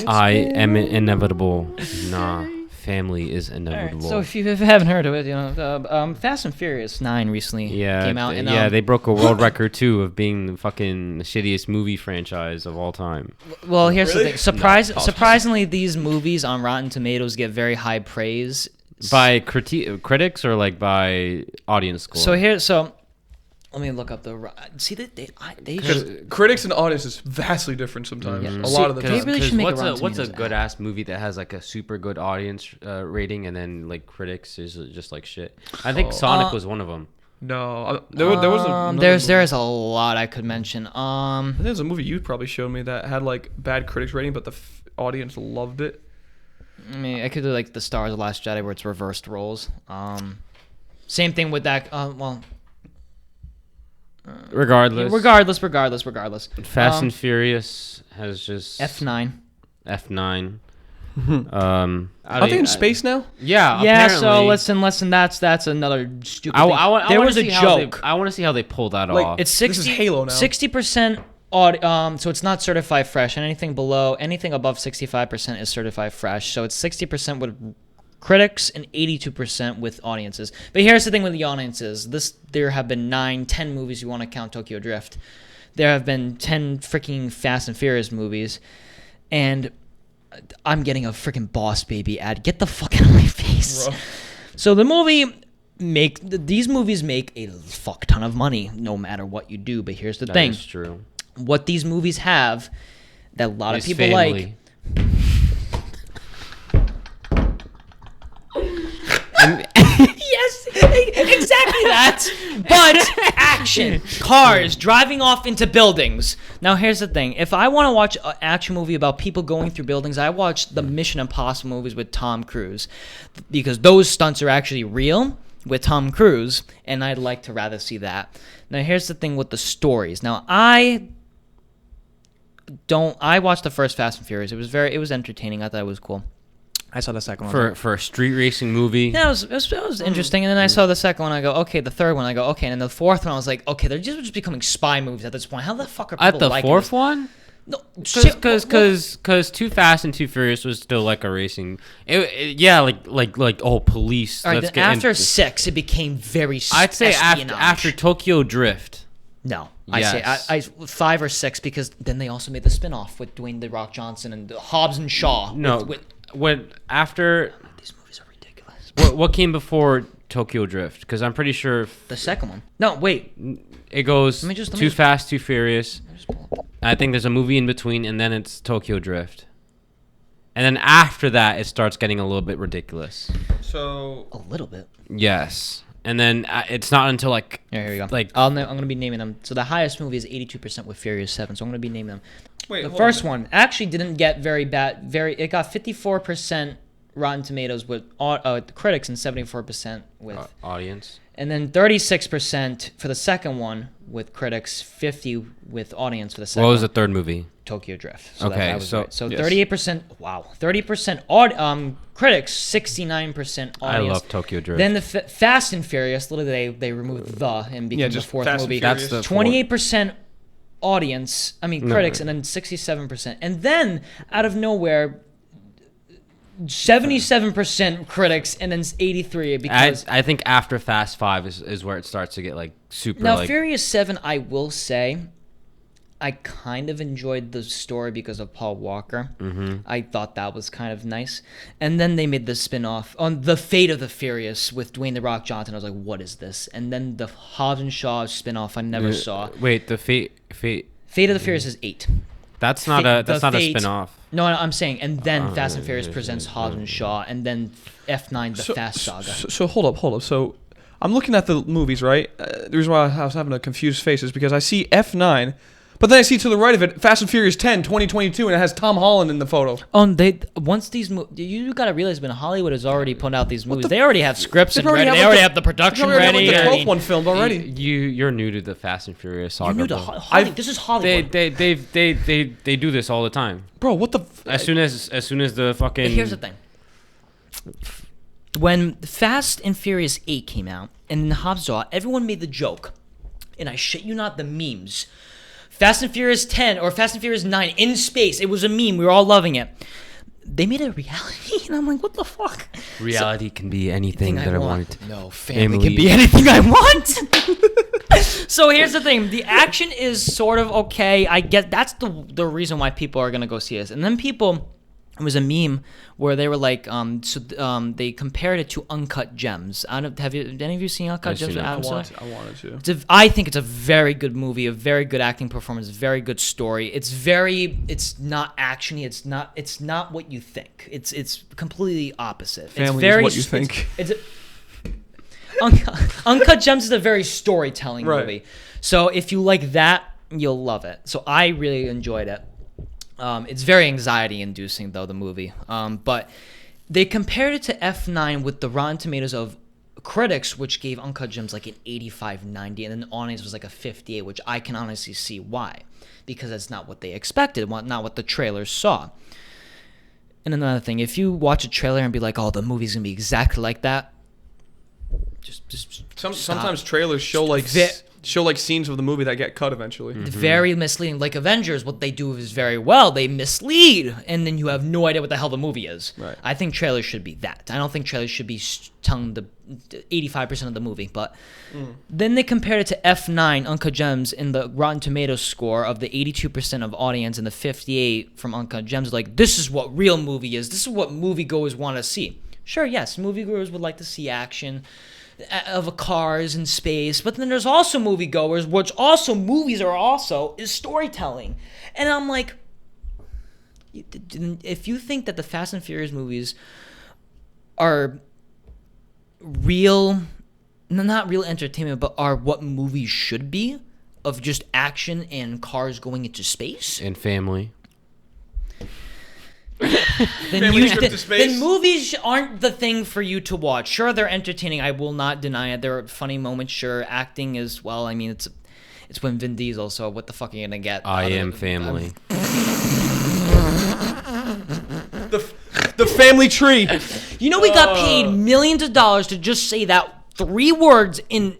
I am inevitable. Nah, family is inevitable. So if you haven't heard of it, Fast and Furious 9 recently came out. And, they broke a world record too of being the fucking shittiest movie franchise of all time. Well, here's Really? the thing. Surprisingly, these movies on Rotten Tomatoes get very high praise. By critics or like by audience score? So let me look up the. See that they Because critics and audience is vastly different sometimes. Yeah. A See, lot of the they time. really should make a what's Rotten what's a Tomatoes good app. ass movie that has like a super good audience rating and then like critics is just like shit? I think Sonic was one of them. No, there was another there's a lot I could mention. I think there's a movie you probably showed me that had like bad critics rating, but the audience loved it. I mean, I could do like The Star Wars: The Last Jedi, where it's reversed roles. Same thing with that. Regardless. Regardless. Fast and Furious has just F9. F9. Are they in space now? Yeah. Yeah. So apparently. listen. That's another stupid. thing. There was a joke. I want to see how they pull that Like, off. It's 60. This is Halo now. 60%. So it's not certified fresh, and anything above 65% is certified fresh. So it's 60% with critics and 82% with audiences. But here's the thing with the audiences: there have been 9-10 movies. You want to count Tokyo Drift? There have been 10 freaking Fast and Furious movies, and I'm getting a freaking Boss Baby ad. Get the fuck out of my face. Bro. So these movies make a fuck ton of money no matter what you do. But here's the thing: that is true. What these movies have that a lot of people family. like. Yes, exactly that. But action, cars, driving off into buildings. Now, here's the thing. If I want to watch an action movie about people going through buildings, I watch the Mission Impossible movies with Tom Cruise because those stunts are actually real with Tom Cruise, and I'd like to rather see that. Now, here's the thing with the stories. Now, I watched the first Fast and Furious. It was entertaining. I thought it was cool. I saw the second one. For a street racing movie. Yeah, it was interesting. And then I saw the second one. I go, okay. The third one, I go, okay. And then the fourth one, I was like, okay, they're just becoming spy movies at this point. How the fuck are people At the liking fourth this? one? No, Because Too Fast and Too Furious was still like a racing. Police. All right, Let's then get after into- 6, it became very. I'd say espionage. after Tokyo Drift. No, Yes. I say 5 or 6 because then they also made the spin-off with Dwayne The Rock Johnson and Hobbs and Shaw. No, after these movies are ridiculous. what came before Tokyo Drift? Because I'm pretty sure The second one. No, wait. it goes Let me Too Fast, Too Furious. Let me just pull up. I think there's a movie in between, and then it's Tokyo Drift. And then after that, it starts getting a little bit ridiculous. So A little bit. Yes. And then it's not until like... Here we go. Like, I'm going to be naming them. So the highest movie is 82% with Furious 7. So I'm going to be naming them. wait, The hold first on. one actually didn't get very bad. It got 54% Rotten Tomatoes with critics and 74% with... audience. And then 36% for the second one with critics, 50 with audience for the second What was the one. third movie? Tokyo Drift. So Okay, that was so- right. So yes. 38%. Wow. 30% critics, 69% audience. I love Tokyo Drift. Then the Fast and Furious, literally they removed the and became the just fourth Fast and movie. Furious. That's the 28% audience, critics, and then 67%. And then out of nowhere 77% critics and then 83 because I think after Fast 5 is where it starts to get like super now like... Furious 7, I will say I kind of enjoyed the story because of Paul Walker. Mm-hmm. I thought that was kind of nice. And then they made the spin-off on The Fate of the Furious with Dwayne The Rock Johnson. I was like, what is this? And then the Hobbs and Shaw spin-off I never saw. Wait, the Fate... Fate of the Furious is 8. That's not a spin-off. No, I'm saying, and then Fast and Furious presents Hobbs and Shaw, and then F9, the Fast Saga. So hold up. So I'm looking at the movies, right? The reason why I was having a confused face is because I see F9, but then I see to the right of it Fast and Furious 10, 2022, and it has Tom Holland in the photo. Once these you gotta realize when Hollywood has already put out these movies, they already have scripts and already ready. have They like already the- have the production They already have, ready. like, the I 12th mean, one filmed already. You're new to the Fast and Furious saga. you're new to bro. Hollywood. This is Hollywood. They do this all the time. Bro, what the... As soon as the fucking... But here's the thing. When Fast and Furious 8 came out, and Hobbs Shaw, everyone made the joke, and I shit you not, the memes. Fast and Furious 10 or Fast and Furious 9 in space. It was a meme. We were all loving it. They made it a reality, and I'm like, what the fuck? Reality can be anything that I want. No, family Emily. can be anything I want. So here's the thing. The action is sort of okay. I get that's the reason why people are going to go see this. And then it was a meme where they were like, they compared it to Uncut Gems. Have any of you seen Uncut I've Gems? seen it. I Adam? wanted to. I think it's a very good movie, a very good acting performance, very good story. It's not actiony. It's not what you think. It's completely opposite. Family it's very, is what you think. Uncut Gems is a very storytelling Right. movie. So if you like that, you'll love it. So I really enjoyed it. It's very anxiety-inducing, though, the movie. But they compared it to F9 with the Rotten Tomatoes of critics, which gave Uncut Gems like an 85, 90, and then the audience was like a 58, which I can honestly see why. Because that's not what they expected, not what the trailers saw. And another thing, if you watch a trailer and be like, oh, the movie's going to be exactly like that, just Sometimes trailers show like scenes of the movie that get cut eventually. very misleading. Like Avengers, what they do is very well. They mislead, and then you have no idea what the hell the movie is. Right. I think trailers should be that. I don't think trailers should be telling the 85% of the movie. But then they compared it to F9, Uncut Gems, in the Rotten Tomatoes score of the 82% of audience and the 58 from Uncut Gems. Like, this is what real movie is. This is what moviegoers want to see. Sure, yes, moviegoers would like to see action of cars in space, but then there's also moviegoers, which also movies are also is storytelling. And I'm like, if you think that the Fast and Furious movies are real, not real entertainment, but are what movies should be, of just action and cars going into space, And family. then movies aren't the thing for you to watch. Sure, they're entertaining. I will not deny it. There are funny moments. Sure, acting as well. I mean, it's when Vin Diesel. So what the fuck are you gonna get? I am family. The family tree. You know, we got paid millions of dollars to just say that 3 words in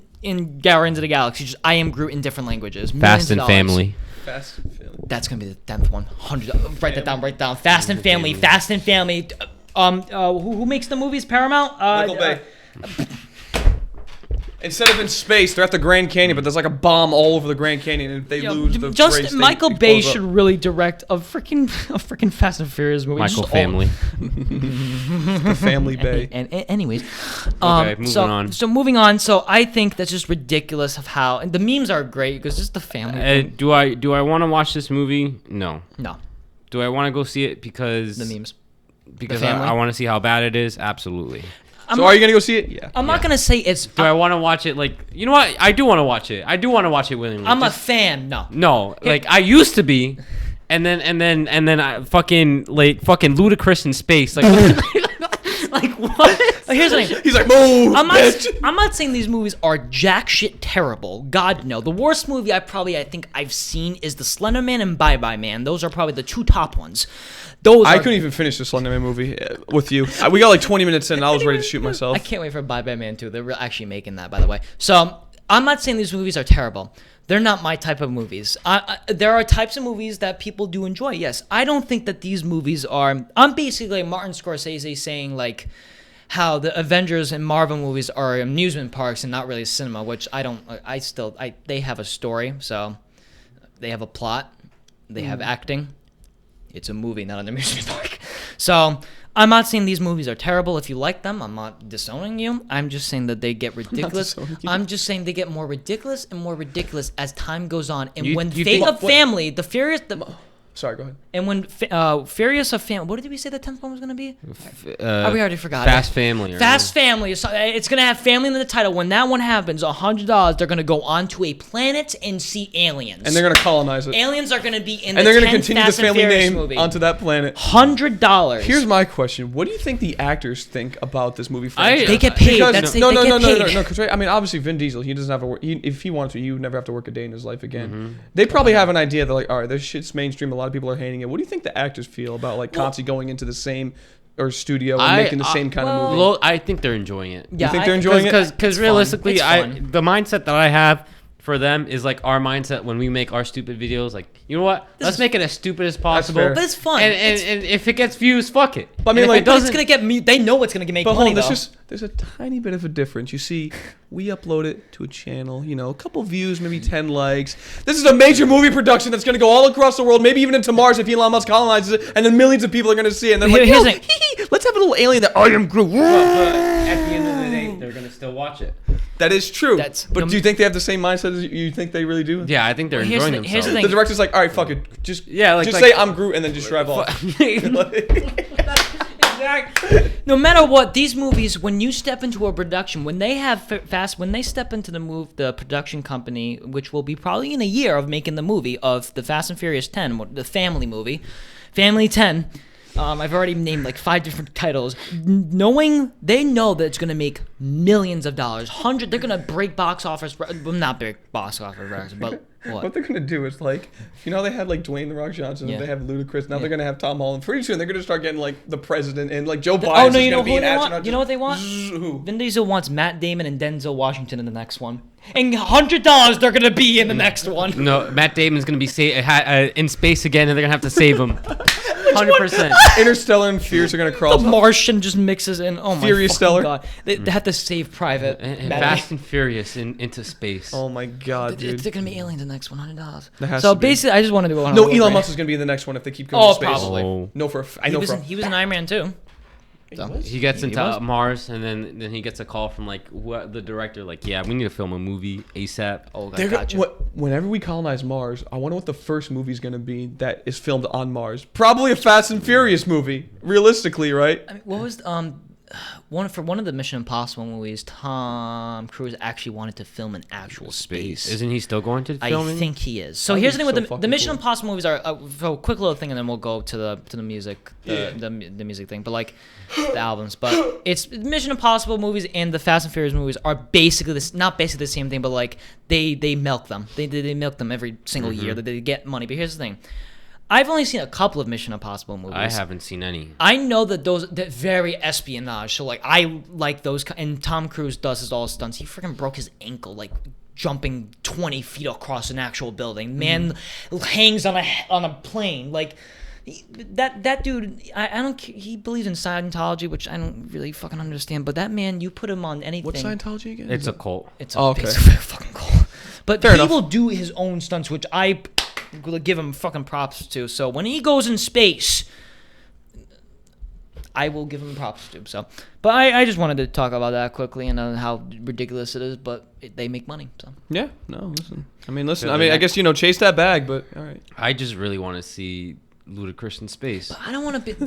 Guardians of the Galaxy. Just I am Groot in different languages. Fast and family. Fast and family. That's gonna be the 10th one. 100. Write that down. Write down. Fast and Family. Fast and Family. Who makes the movies? Paramount. Michael Bay. Instead of in space, they're at the Grand Canyon, but there's like a bomb all over the Grand Canyon, and if they lose the race, Michael Bay should really direct a freaking Fast and Furious movie. Michael family. the Family Bay. And anyways, Okay, moving on. So moving on. So I think that's just ridiculous of how, and the memes are great because just the family. Do I want to watch this movie? No. No, Do I want to go see it because the memes. Because The family? I want to see how bad it is? Absolutely. So are you gonna go see it? Yeah. I'm not gonna say it's. Do I want to watch it? Like, you know what? I do want to watch it. I do want to watch it willingly. I'm a fan. No. like I used to be, and then I fucking ludicrous in space. Like, like what? Here's the thing. He's like, move. I'm not saying these movies are jack shit terrible. God no. The worst movie I think I've seen is The Slender Man and Bye Bye Man. Those are probably the 2 top ones. I couldn't even finish the Slender Man movie with you. We got like 20 minutes in, and I was ready to shoot myself. I can't wait for Bye Bye Man 2. They're actually making that, by the way. So I'm not saying these movies are terrible. They're not my type of movies. There are types of movies that people do enjoy. Yes, I don't think that these movies are. I'm basically like Martin Scorsese saying like how the Avengers and Marvel movies are amusement parks and not really cinema, which I don't. They have a story, so they have a plot, they have acting. It's a movie, not an amusement park. So I'm not saying these movies are terrible. If you like them, I'm not disowning you. I'm just saying that they get ridiculous. I'm just saying they get more ridiculous and more ridiculous as time goes on. And when Fate of Family, the Furious... Sorry, go ahead. And when Furious of Family... What did we say the 10th one was going to be? We already forgot. Fast Family. Fast Family. So it's going to have family in the title. When that one happens, $100, they're going to go onto a planet and see aliens. And they're going to colonize it. Aliens are going to be in and the they're going 10th to continue the Fast and family Furious name movie. onto that planet. $100. Here's my question. What do you think the actors think about this movie franchise? They get paid. Because, They get paid. No. Because I mean, obviously, Vin Diesel, he doesn't have to work. If he wanted to, he would never have to work a day in his life again. They probably have an idea that, like, all right, this shit's mainstream. A lot of people are hating it. What do you think the actors feel about, like, constantly going into the same studio and making the same kind of movie? Well, I think they're enjoying it. You think they're enjoying it? Because realistically, It's fun. the mindset that I have for them is like our mindset when we make our stupid videos. Like, you know what? Let's make it as stupid as possible. fair. But it's fun. And if it gets views, fuck it. But I mean, And if like, it doesn't, it's gonna get me. They know it's gonna make But money hold on, though. there's a tiny bit of a difference. You see, we upload it to a channel, a couple views, maybe 10 likes. This is a major movie production that's going to go all across the world, maybe even into Mars if Elon Musk colonizes it, and then millions of people are going to see it. And then Here's like, the let's have a little alien that I am Groot. but at the end of the day, they're gonna still watch it. That is true. But do you think they have the same mindset as you think they really do? Yeah, I think they're enjoying themselves. here's the thing. The director's like, all right, fuck it, just Yeah, like say I'm Groot and then just drive off. No matter what, these movies, when you step into a production, when they have when they step into the production company, which will be probably in a year of making the movie of the Fast and Furious 10, the family movie, Family 10. I've already named like 5 different titles. They know that it's gonna make millions of dollars. They're gonna break box office. Well, not break box office, but what? What they're gonna do is like, they had like Dwayne the Rock Johnson, Yeah. they have Ludacris. Now they're gonna have Tom Holland. Pretty soon they're gonna start getting like the president and like Joe Biden. Oh no, is you know gonna be who an they astronaut. want? You know what they want? Who? Vin Diesel wants Matt Damon and Denzel Washington in the next one, and $100 they're gonna be in the next one. No, Matt Damon's gonna be in space again, and they're gonna have to save him. 100%. Interstellar and Fierce are gonna cross. The Martian just mixes in. Oh my Furious fucking Stellar. God! They have to save Private. And Matt Fast and Furious into space. Oh my God, dude. They're gonna be aliens in the next $100. There has So to be. basically, I just want to do. No, Elon Musk is gonna be in the next one if they keep going Oh, to space. probably. Oh. No, I know He was in Iron Man too. So. He gets He into was. Mars, and then he gets a call from like the director, like, yeah, we need to film a movie ASAP. Oh, They're gotcha. Whenever we colonize Mars, I wonder what the first movie's gonna be that is filmed on Mars. Probably a Fast and Furious movie, realistically, right? I mean, what was one of the Mission Impossible movies? Tom Cruise actually wanted to film in actual space. Isn't he still going to I film? think he is. So That'd here's be the thing with so the fucking Mission cool. Impossible movies are so a quick little thing, and then we'll go to the music, the music thing. But like the albums, but it's Mission Impossible movies and the Fast and Furious movies are basically not basically the same thing, but like they milk them. They milk them every single year. They get money. But here's the thing. I've only seen a couple of Mission Impossible movies. I haven't seen any. I know that that very espionage. So like I like those, and Tom Cruise does his all stunts. He freaking broke his ankle like jumping 20 feet across an actual building. Man hangs on a plane like. That dude, I don't. He believes in Scientology, which I don't really fucking understand. But that man, you put him on anything. What's Scientology again? It's a cult. It's okay. basically a fucking cool. But Fair he enough. will do his own stunts, which I will give him fucking props to. So when he goes in space, I will give him props to. So, but I just wanted to talk about that quickly and how ridiculous it is. But they make money. So Yeah. No. Listen. So I guess chase that bag, but all right. I just really want to see Ludacris in space. I don't want to be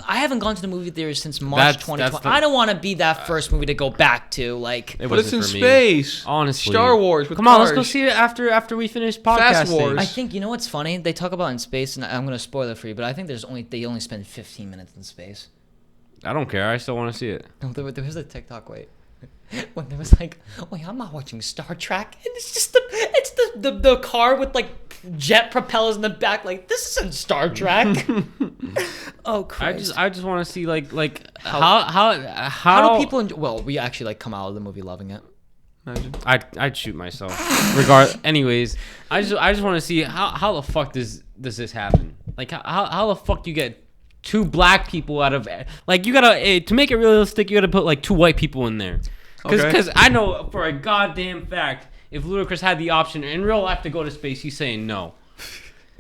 I haven't gone to the movie theater since March That's 2020. I don't want to be that first movie to go back to. Like, It But it's in wasn't for me. space. Honestly. Star Wars with Come on, let's go cars. see it after we finish podcasting. Fast Wars. I think you know what's funny? They talk about in space, and I'm gonna spoil it for you. But I think they only spend 15 minutes in space. I don't care. I still want to see it. No, there was a TikTok when there was like, wait, I'm not watching Star Trek, and it's just the car with like jet propellers in the back. Like, this isn't Star Trek. Oh Christ! I just want to see like How how do people enjoy? Well, we actually like come out of the movie loving it. Imagine. I'd shoot myself. Anyways, I just want to see how the fuck does this happen? Like how the fuck you get 2 black people out of, like, you gotta to make it realistic, you gotta put like 2 white people in there. Because I know for a goddamn fact, if Ludacris had the option in real life to go to space, he's saying no.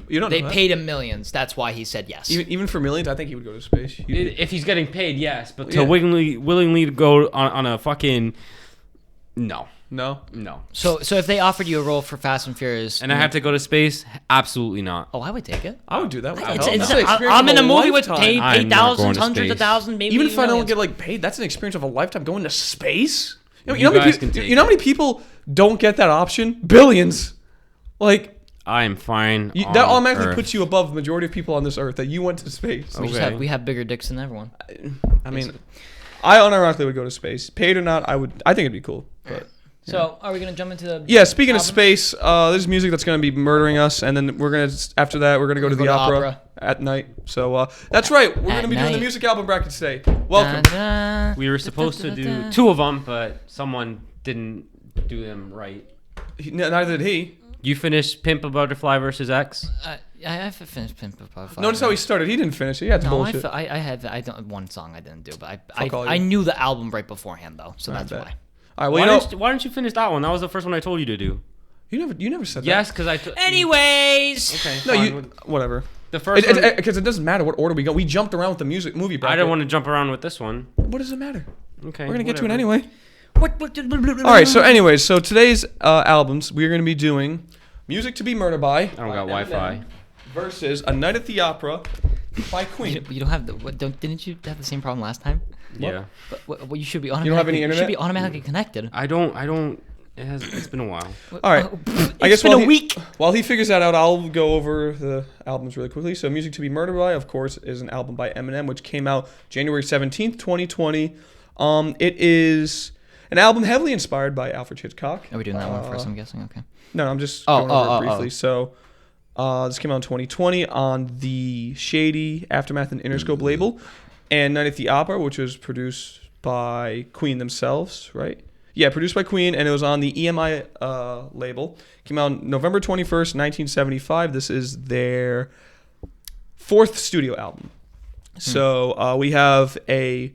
You don't They know that. paid him millions. That's why he said yes. Even for millions, I think he would go to space. If he's getting paid, yes, but to Yeah. willingly to go on a fucking no. No. So if they offered you a role for Fast and Furious, And I have to go to space? Absolutely not. oh, I would take it. I would do that. I'm in a movie with paid I'm not going thousands, to hundreds of space. thousands, maybe Even if I don't millions. get like paid, that's an experience of a lifetime going to space. You You know, how many guys people, can take you know how many people don't get that option? Billions. Like I am fine. that on automatically Earth. puts you above the majority of people on this earth that you went to space. Okay. we have bigger dicks than everyone. I mean, I unironically would go to space, paid or not. I think it'd be cool. But So are we gonna jump into the yeah, speaking of album? space, there's music that's gonna be murdering us, and then after that we're gonna go to the opera at night. So that's right, we're gonna be doing the night. music album bracket today. Welcome. Da-da-da. We were supposed to do 2 of them, but someone didn't do them right. Neither did he. You finished Pimp a Butterfly versus X. I finished Pimp a Butterfly. Notice how he started. He didn't finish it. He had some No, bullshit. I don't one song I didn't do, but Fuck all I you. knew the album right beforehand though, so I that's bet. why. All right. Well, Why didn't you finish that one? That was the first one I told you to do. you never said that. Yes, because I. Anyways, Okay. No, fine. whatever. The first one. Because it doesn't matter what order we go. We jumped around with the movie bracket. I don't want to jump around with this one. What does it matter? Okay. We're gonna get to it whatever. anyway. all All right. So, anyways, today's albums we're gonna be doing "Music to Be Murdered By" I don't got Wi-Fi. versus "A Night at the Opera" by Queen. You don't have the. Didn't you have the same problem last time? Yeah. But you should be don't have any You should internet? be automatically connected. I don't. It's been a while. All right. I guess It's been while a week. While he figures that out, I'll go over the albums really quickly. So, Music to Be Murdered By, of course, is an album by Eminem, which came out January 17th, 2020. It is an album heavily inspired by Alfred Hitchcock. Are we doing that one first? I'm guessing. Okay. No, I'm just going over it briefly. So, this came out in 2020 on the Shady, Aftermath, and Interscope label. And Night at the Opera, which was produced by Queen themselves, right? Yeah, produced by Queen, and it was on the EMI label. Came out November 21st, 1975. This is their fourth studio album. So we have a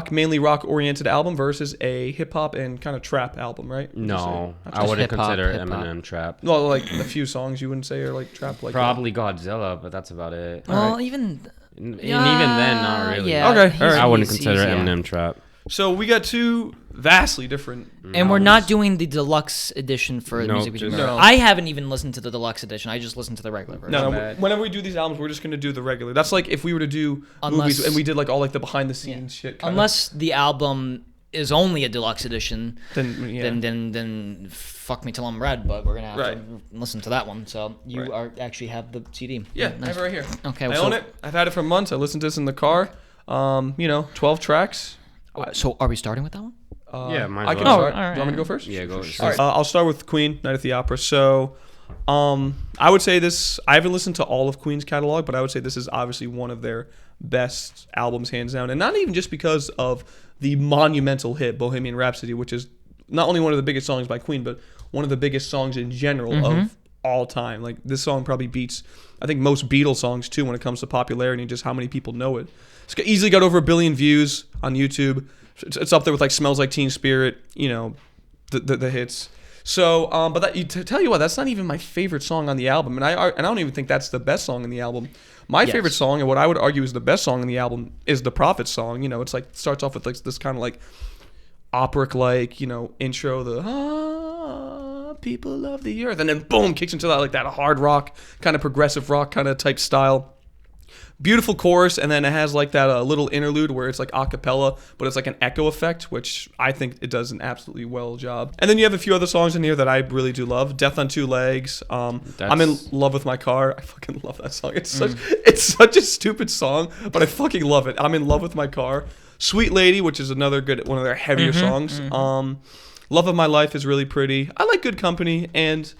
mainly rock-oriented album versus a hip-hop and kind of trap album, right? Would you No, say? I wouldn't hip-hop, consider hip-hop. Eminem trap. Well, like a few songs you wouldn't say are like trap, like Probably Godzilla, but that's about it. Well, right. even. And even then, not really. Yeah, Okay, all right. I wouldn't consider yeah. Eminem trap. So we got two vastly different. And we're not doing the deluxe edition for Nope, Music Video just- Murder. No. I haven't even listened to the deluxe edition. I just listened to the regular version. No, bad. whenever we do these albums, we're just gonna do the regular. That's like if we were to do Unless- movies and we did like all like the behind the scenes shit. Kinda, Unless the album is only a deluxe edition, then yeah. then fuck me till I'm red. But we're gonna have Right. to listen to that one. So you Right. actually have the CD. Yeah, I Nice. have it right here. Okay, I so, own it. I've had it for months. I listened to this in the car. 12 tracks. So are we starting with that one? Yeah, might as I can well. start. Oh, all right, Do you want me to all go right. first? Yeah, go. All right, I'll start with Queen, Night at the Opera. So, I would say this. I haven't listened to all of Queen's catalog, but I would say this is obviously one of their best albums, hands down. And not even just because of the monumental hit Bohemian Rhapsody, which is not only one of the biggest songs by Queen, but one of the biggest songs in general of all time. Like this song probably beats, I think, most Beatles songs too when it comes to popularity and just how many people know it. It's easily got over 1 billion views on YouTube. It's up there with like "Smells Like Teen Spirit," you know, the hits. So, but to tell you what, that's not even my favorite song on the album, and I don't even think that's the best song in the album. My favorite song, and what I would argue is the best song in the album, is the Prophet song. You know, it's like starts off with like this kind of like opera-like, you know, intro, the people of the earth, and then boom, kicks into that like that hard rock kind of progressive rock kind of type style. Beautiful chorus, and then it has like that little interlude where it's like a cappella, but it's like an echo effect, which I think it does an absolutely well job. And then you have a few other songs in here that I really do love. Death on Two Legs. I'm in love with my car. I fucking love that song. It's such a stupid song, but I fucking love it. I'm in love with my car. Sweet Lady, which is another good one of their heavier songs. Love of My Life is really pretty. I like Good Company, and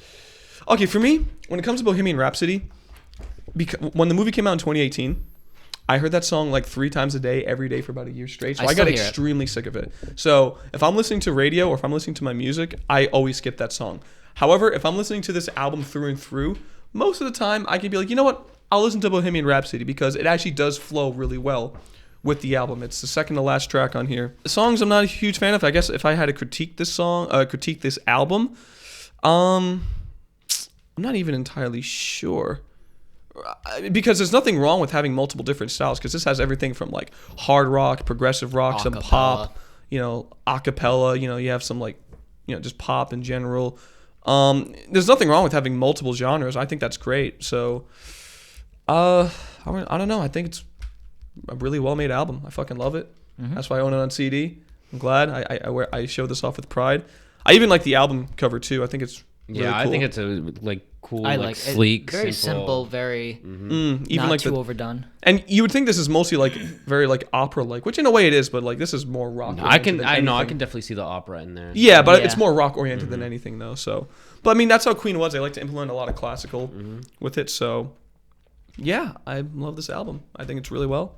okay, for me, when it comes to Bohemian Rhapsody, when the movie came out in 2018, I heard that song like 3 times a day, every day for about a year straight. So I got still hear it. extremely sick of it. So if I'm listening to radio or if I'm listening to my music, I always skip that song. However, if I'm listening to this album through and through, most of the time I can be like, you know what? I'll listen to Bohemian Rhapsody because it actually does flow really well with the album. It's the second to last track on here. The songs I'm not a huge fan of. I guess if I had to critique this album, I'm not even entirely sure. Because there's nothing wrong with having multiple different styles, because this has everything from like hard rock, progressive rock, some pop, you know, a cappella, you know, you have some like, you know, just pop in general. There's nothing wrong with having multiple genres. I think that's great. So, I don't know. I think it's a really well-made album. I fucking love it. That's why I own it on CD. I'm glad. I show this off with pride. I even like the album cover too. I think it's really cool. I think it's a like cool, I like like it. sleek, Very simple, very even not like too overdone. And you would think this is mostly like very like opera-like, which in a way it is, but like this is more rock. I can definitely see the opera in there. Yeah, but Yeah. it's more rock-oriented than anything though. So, but I mean that's how Queen was. They like to implement a lot of classical with it. So, yeah, I love this album. I think it's really well.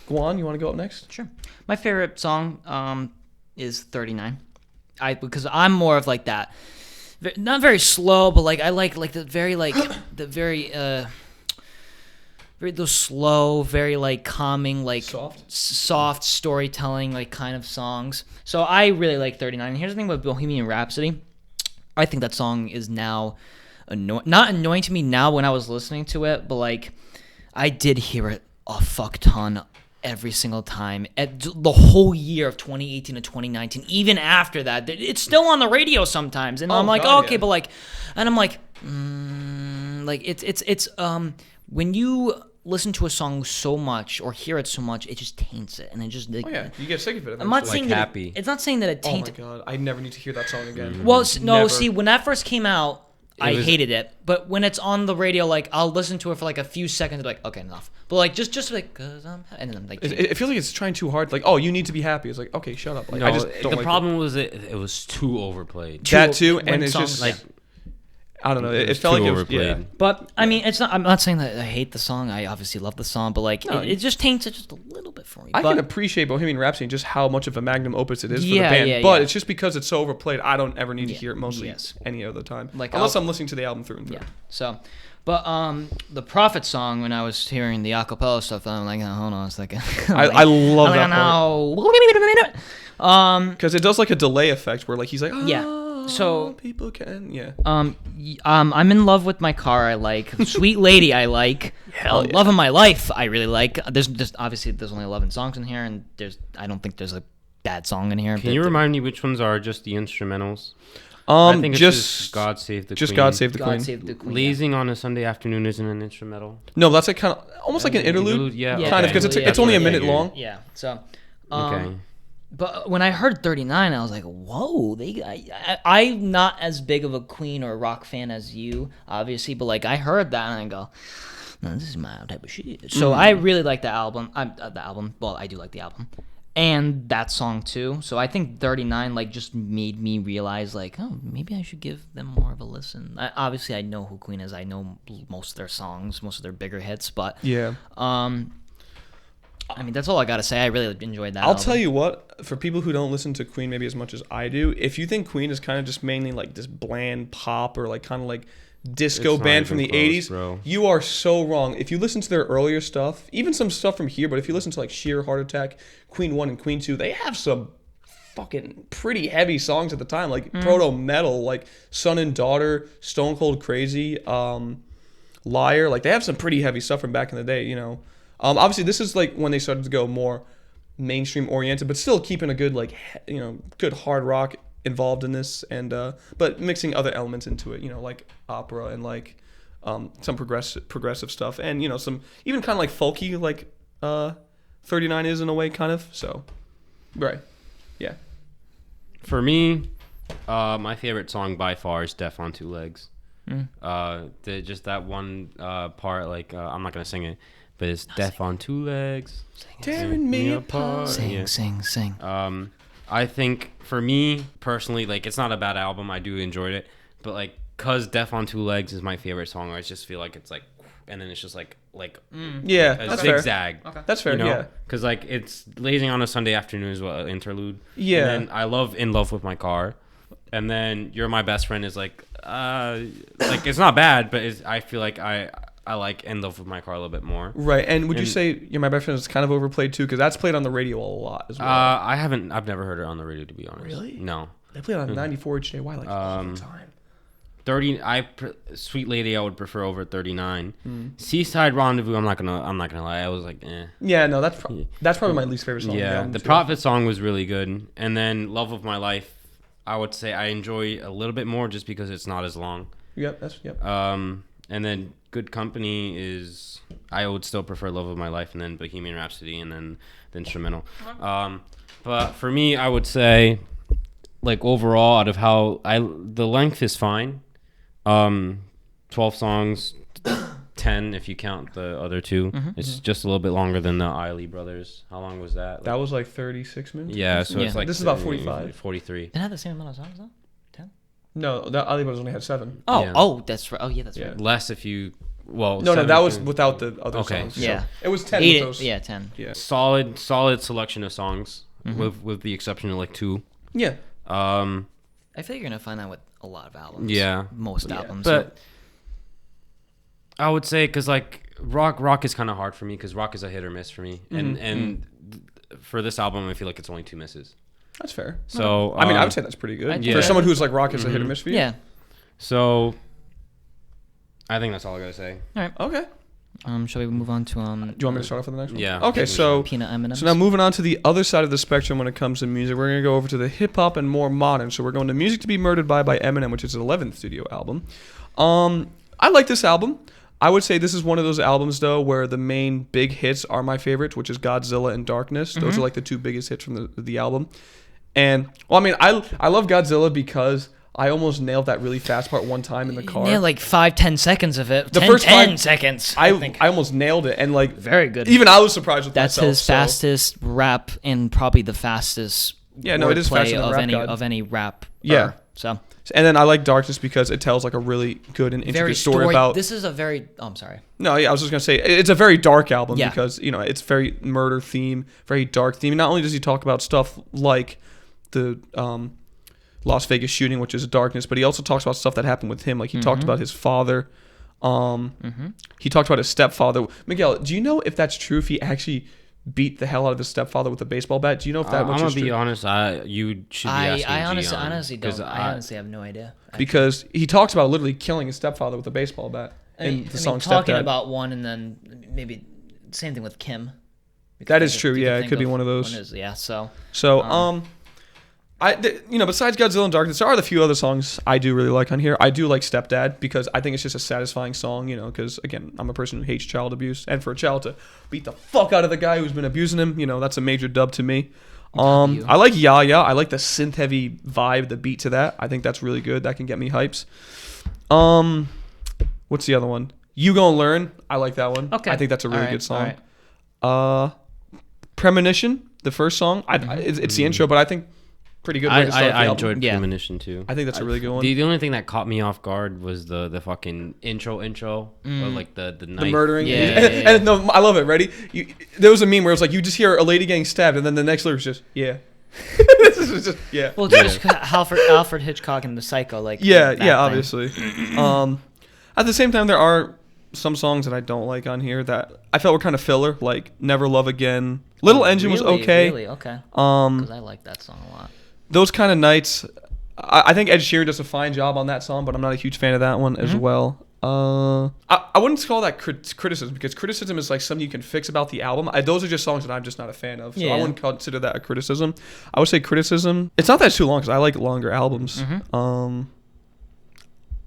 Guan, you want to go up next? Sure. My favorite song is 39. Because I'm more of like that. Not very slow, but like I like the very like the very those slow, very like calming, like soft storytelling like kind of songs. So I really like 39. And here's the thing with Bohemian Rhapsody. I think that song is now not annoying to me now when I was listening to it, but like I did hear it a fuck ton every single time at the whole year of 2018 to 2019. Even after that, it's still on the radio sometimes, and I'm like, God, okay, yeah. but like, and I'm like, like it's when you listen to a song so much or hear it so much, it just taints it, and it just. Oh yeah, you get sick of it. I'm not eventually. saying Like that Happy. it's not saying that it Oh my taints. god, I never need to hear that song again. Well, no, Never. see, when that first came out, I was- hated it. But when it's on the radio, like I'll listen to it for like a few seconds, like okay, enough. But like just like cause I'm, and then like It feels like it's trying too hard. Like, oh, you need to be happy. It's like, okay, shut up. Like, No, I just don't the like problem was it was too overplayed. that too, when and it's songs- just like. I don't know. It was felt too like it was overplayed. yeah. But I mean, it's not. I'm not saying that I hate the song. I obviously love the song, but like No, it just taints it just a little bit for me. I but, can appreciate Bohemian Rhapsody and just how much of a magnum opus it is for Yeah, the band. yeah, But yeah. it's just because it's so overplayed, I don't ever need to Yeah, hear it mostly yes. any other time. Like, Unless I'll- I'm listening to the album through and through. Yeah. So, but the Prophet song, when I was hearing the acapella stuff, I'm like, oh, hold on a second. I love that part. No. Because it does like a delay effect where like he's like, oh, Yeah. So- people can, yeah. I'm in love with my car. I like Sweet Lady. I like Hell yeah. Love of My Life. I really like. There's just obviously there's only 11 songs in here, and I don't think there's a bad song in here. Can you remind me which ones are just the instrumentals? I I think it's just God Save the just Queen. God Save the Queen. God Save the Queen. Lazing on a Sunday afternoon isn't an instrumental. No, that's like kind of almost like an interlude. Yeah, Yeah, kind of because okay. it's only a Yeah, minute yeah. long. Yeah. So. Okay. But when I heard 39, I was like, "Whoa!" I'm not as big of a Queen or rock fan as you, obviously, but like I heard that and I go, no, "This is my type of shit." So I really like the album. The album. Well, I do like the album, and that song too. So I think 39 like just made me realize like, oh, maybe I should give them more of a listen. Obviously, I know who Queen is. I know most of their songs, most of their bigger hits, but Yeah. I mean, that's all I gotta say. I really enjoyed that. I'll album. tell you what, for people who don't listen to Queen maybe as much as I do, if you think Queen is kind of just mainly like this bland pop or like kind of like disco It's not band from even the close, 80s, bro. you are so wrong. If you listen to their earlier stuff, even some stuff from here, but if you listen to like Sheer Heart Attack, Queen 1 and Queen 2, they have some fucking pretty heavy songs at the time, like proto metal, like Son and Daughter, Stone Cold Crazy, Liar. Like they have some pretty heavy stuff from back in the day, you know. Obviously, this is like when they started to go more mainstream oriented, but still keeping a good like good hard rock involved in this, and but mixing other elements into it, like opera and like some progressive stuff, and some even kind of like folky, like 39 is in a way, kind of. So, right, yeah. For me, my favorite song by far is "Deaf on Two Legs." Just that one part, like I'm not gonna sing it. But it's deaf on two legs, Tearing me apart. Sing, sing. I think for me personally, like it's not a bad album. I do enjoy it, but like cause "Deaf on Two Legs" is my favorite song. I just feel like it's like, and then it's just like Yeah, a that's fair. zigzag. Okay. That's fair. Yeah. Cause like it's lazing on a Sunday afternoon is what interlude. Yeah. And then I love "In Love with My Car," and then "You're My Best Friend" is like it's not bad, but I feel like I like "In Love with My Car" a little bit more. Right, and would you And- say "You're My Best Friend" is kind of overplayed too? Because that's played on the radio a lot as well. I've never heard it on the radio, to be honest. Really? No. They play it on 94 HJY like all the time. 30. Sweet Lady, I would prefer over 39. Seaside Rendezvous, I'm not gonna lie, I was like, eh. Yeah, no, that's probably my least favorite song. on Yeah, album, the too. Prophet song was really good, and then Love of My Life, I would say I enjoy a little bit more just because it's not as long. Yep, yep. And then Good Company is, I would still prefer Love of My Life, and then Bohemian Rhapsody, and then the instrumental. But for me, I would say, like overall, out of the length is fine. 12 songs, 10 if you count the other two. It's just a little bit longer than the Eiley Brothers. How long was that? That was like 36 minutes. Yeah, so Yeah. it's like This is about 45. 43. Didn't have the same amount of songs though. 10. No, that Ali Brothers only had 7. Oh, Yeah. that's right. Oh yeah, that's Yeah. right. Less if you No, 7 that was if you- without the other Okay. songs. Yeah. So it was 10 Eight. with those. Yeah, 10. Yeah. solid selection of songs with the exception of like 2. Yeah. I feel like you're gonna find that with a lot of albums. Yeah. Most Yeah. albums. But I would say because like rock is kind of hard for me because rock is a hit or miss for me, and for this album I feel like it's only 2 misses. That's fair. So I mean, I would say that's pretty good. I'd Yeah. For someone who's like rock is a hit or miss for you. yeah. so I think that's all I gotta say. Okay. Shall we move on to Do you want me to start off with the next one? Yeah. Okay, so Peanut M&Ms? So now moving on to the other side of the spectrum when it comes to music, we're going to go over to the hip-hop and more modern. So we're going to Music to Be Murdered by Eminem, which is his 11th studio album. I like this album. I would say this is one of those albums though where the main big hits are my favorites, which is Godzilla and Darkness. Those are like the 2 biggest hits from the album. And well, I mean, I love Godzilla because I almost nailed that really fast part one time in the car. Yeah, like 5-10 seconds of it. The 10, first 10 5 seconds. I almost nailed it, and like very good. Even I was surprised with That's myself. his fastest rap and probably the fastest. Yeah, no, it is faster than of Rap any God. of any rap. Yeah. So. And then I like Darkness because it tells like a really good and intricate story about. This is a very. Oh, I'm sorry. No, yeah, I was just gonna say it's a very dark album Yeah. because it's very murder theme, very dark theme. Not only does he talk about stuff like the Las Vegas shooting, which is Darkness, but he also talks about stuff that happened with him. Like he talked about his father. He talked about his stepfather. Miguel, do you know if that's true? If he actually beat the hell out of his stepfather with a baseball bat? Do you know if that much is true? I'm gonna be honest. You should be asking I Gian, honestly don't. 'cause I honestly have no idea. Because he talks about literally killing his stepfather with a baseball bat in the song talking Stepdad. about one and then maybe same thing with Kim. That is true. Yeah, it could be one of those. Yeah. So. Besides Godzilla and Darkness, there are a few other songs I do really like on here. I do like Stepdad because I think it's just a satisfying song, because, again, I'm a person who hates child abuse. And for a child to beat the fuck out of the guy who's been abusing him, that's a major dub to me. I like Ya Ya. I like the synth-heavy vibe, the beat to that. I think that's really good. That can get me hypes. What's the other one? You Gonna Learn. I like that one. Okay. I think that's a really good song. All right. Premonition, the first song. It's the intro, but I think pretty good way to start the I album. enjoyed Premonition too. I think that's a really good one. The only thing that caught me off guard was the fucking intro, or like the knife. The murdering. Yeah. And no, I love it. Ready? There was a meme where it's like you just hear a lady getting stabbed, and then the next lyric is just this is just Well, just Alfred Hitchcock and the Psycho, like that thing. obviously. At the same time, there are some songs that I don't like on here that I felt were kind of filler, like Never Love Again. Little Engine was okay. Really? Okay. Because I like that song a lot. Those Kind of Nights, I think Ed Sheeran does a fine job on that song, but I'm not a huge fan of that one as well. I wouldn't call that criticism, because criticism is like something you can fix about the album. Those are just songs that I'm just not a fan of, so I wouldn't consider that a criticism. I would say criticism. It's not that it's too long, because I like longer albums.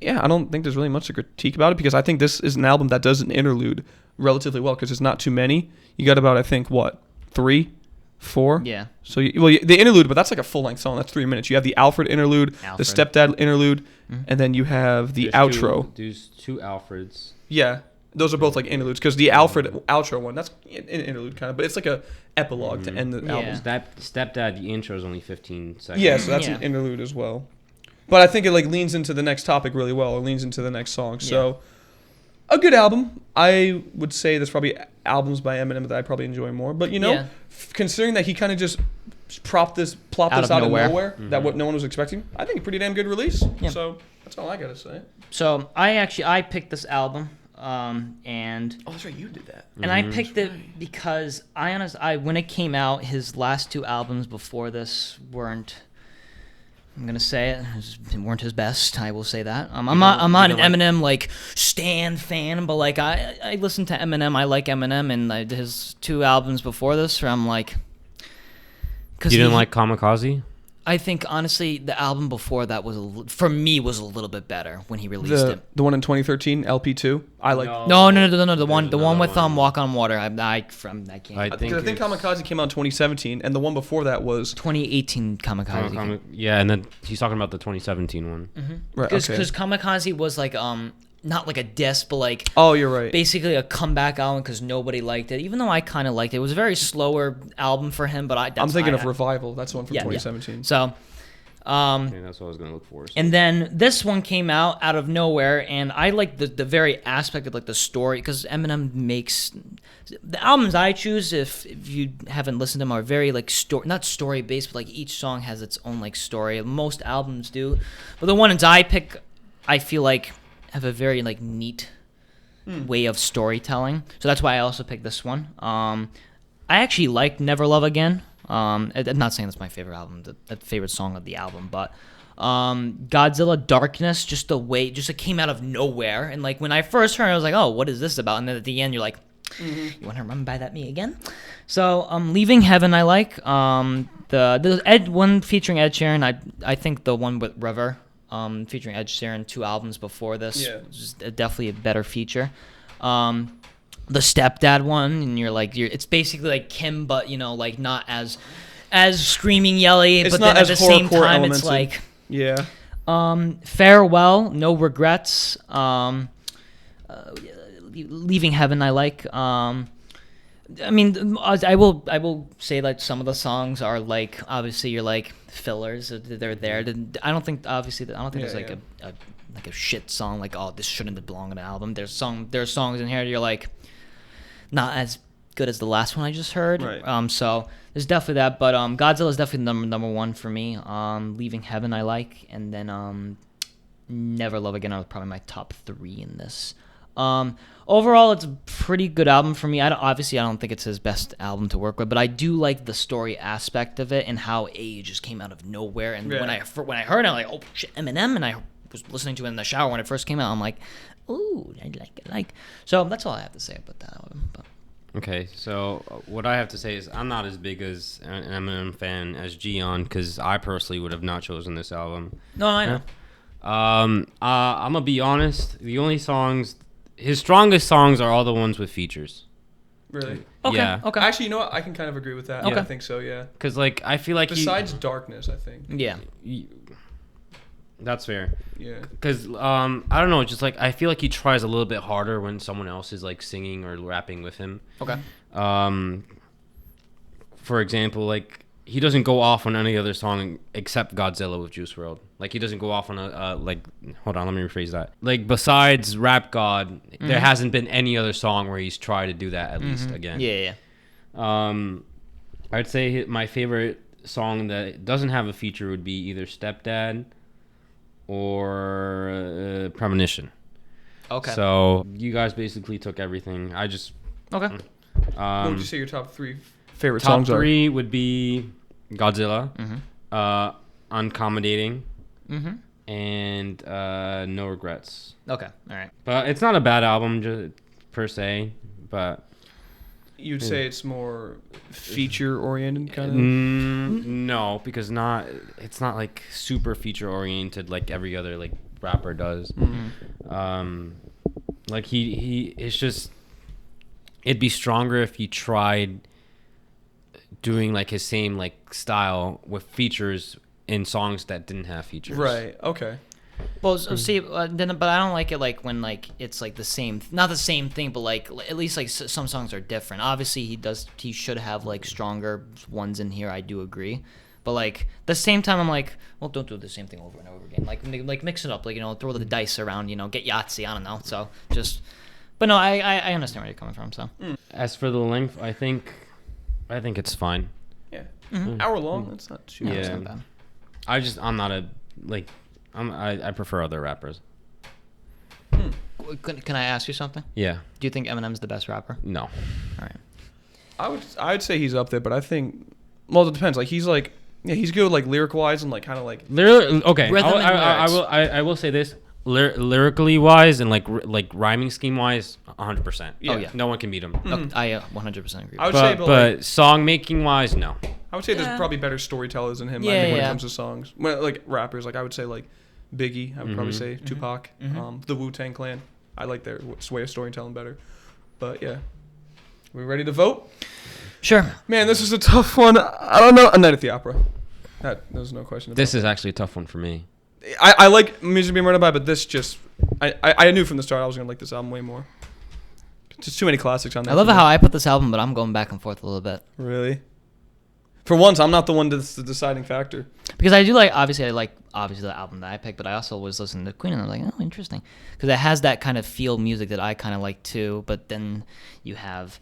I don't think there's really much to critique about it, because I think this is an album that does an interlude relatively well, because it's not too many. You got about, I think, 3, 4? Yeah. So, the interlude, but that's like a full-length song. That's 3 minutes. You have the Alfred interlude, the Stepdad interlude, and then you have the outro. There's 2 Alfreds. Yeah. Those are both like interludes, because the Alfred outro one, that's an interlude kind of, but it's like a epilogue to end the album. Stepdad, the intro is only 15 seconds. Yeah, so that's an interlude as well. But I think it like leans into the next topic really well, or leans into the next song. So, a good album. I would say there's probably albums by Eminem that I probably enjoy more. But considering that he kind of just plopped this out of nowhere, that what no one was expecting, I think a pretty damn good release. Yeah. So that's all I gotta say. So I picked this album, and that's right, you did that. And I picked it because when it came out, his last 2 albums before this weren't. I'm gonna say it weren't his best. I will say that. I'm not an Eminem like stan fan, but like I listen to Eminem. I like Eminem, and his 2 albums before this, where I'm like, you didn't like Kamikaze? I think honestly, the album before that was a little bit better when he released it. The one in 2013, LP2. I like. No. The one with Walk on Water. I can't. I think Kamikaze came out in 2017, and the one before that was 2018 Kamikaze. Yeah, and then he's talking about the 2017 one. Right. Because Kamikaze was like not like a diss, but like you're right. Basically a comeback album because nobody liked it. Even though I kind of liked it, it was a very slower album for him. But I'm thinking of Revival. That's the one from 2017. Yeah. So, that's what I was gonna look for. So. And then this one came out of nowhere, and I like the very aspect of like the story, because Eminem makes the albums I choose. If you haven't listened to them, are very like not story based, but like each song has its own like story. Most albums do, but the ones I pick, I feel like have a very like neat way of storytelling. So that's why I also picked this one. I actually liked Never Love Again. I'm not saying that's my favorite album, the favorite song of the album, but Godzilla Darkness, it came out of nowhere. And like when I first heard it, I was like, oh, what is this about? And then at the end, you're like, you want to run by that me again? So Leaving Heaven, I like. The one featuring Ed Sheeran, I think the one with River, featuring Ed Sheeran 2 albums before this, is definitely a better feature. The Stepdad one, and it's basically like Kim, but like not as screaming yelly, It's but not then at as the same horrorcore time it's elemented. like Yeah. Farewell, No Regrets. Leaving Heaven, I like. I mean, I will say that some of the songs are like, obviously you're like fillers. They're there. I don't think there's like a shit song like, oh, this shouldn't belong on an album. There's songs in here that you're like not as good as the last one I just heard. Right. So there's definitely that, but Godzilla is definitely number one for me. Leaving Heaven I like, and then Never Love Again are probably my top 3 in this. Overall, it's a pretty good album for me. I don't think it's his best album to work with, but I do like the story aspect of it and how A just came out of nowhere. And when I heard it, I'm like, oh shit, Eminem, and I was listening to it in the shower when it first came out. I'm like, ooh, I like it. So that's all I have to say about that album. But. Okay, so what I have to say is I'm not as big as an Eminem fan as Gion, because I personally would have not chosen this album. No, I know. I'm gonna be honest. The only songs, his strongest songs, are all the ones with features. Really? Okay. Yeah. Okay. Actually, you know what? I can kind of agree with that. Okay. I think so. Yeah. Because like I feel like Besides Darkness, I think. Yeah. That's fair. Yeah. Because I don't know, just like I feel like he tries a little bit harder when someone else is like singing or rapping with him. Okay. For example, like he doesn't go off on any other song except Godzilla with Juice WRLD. Like he doesn't go off on hold on, let me rephrase that. Like besides Rap God, there hasn't been any other song where he's tried to do that at least again. Yeah. I'd say my favorite song that doesn't have a feature would be either Stepdad or Premonition. Okay. So you guys basically took everything. I just okay. What would you say your top 3 favorite top songs are? Top 3 would be Godzilla, Uncommodating, and No Regrets. Okay. All right. But it's not a bad album just per se, but you'd say it's more feature oriented kind of? No, because it's not like super feature oriented like every other like rapper does. Like he it's just, it'd be stronger if he tried doing like his same like style with features in songs that didn't have features. Right. Okay. Well, see, but I don't like it like when like it's like the same, not the same thing, but like at least like some songs are different. Obviously, he should have like stronger ones in here. I do agree, but like the same time, I'm like, well, don't do the same thing over and over again. Like mix it up, like throw the dice around, get Yahtzee. I don't know. So just, but no, I understand where you're coming from. So as for the length, I think it's fine. Yeah, hour long. That's not too yeah. Not bad. I'm not a like. I prefer other rappers. Can I ask you something? Yeah. Do you think Eminem's the best rapper? No. All right. I'd say he's up there, but I think, well, it depends. Like he's like, yeah, he's good like lyric wise and like kind of like. Okay. Rhythm and I will say this. Lyrically wise and like rhyming scheme wise, 100%. Yeah. Oh, yeah. No one can beat him. I 100% agree. I would with say, but song making wise, no. I would say there's probably better storytellers than him. Yeah, I think when yeah. it comes to songs, like rappers, like I would say like Biggie. I would probably say Tupac, the Wu-Tang Clan. I like their way of storytelling better. But yeah, we ready to vote? Sure. Man, this is a tough one. I don't know. A Night at the Opera. There's no question. This is actually a tough one for me. I like Music Being Murdered By, but this just I knew from the start I was gonna like this album way more. Just too many classics on there. I love how I put this album, but I'm going back and forth a little bit. Really? For once, I'm not the one that's the deciding factor. Because I do like, obviously the album that I picked, but I also was listening to Queen and I was like, oh, interesting. Because it has that kind of feel music that I kind of like too, but then you have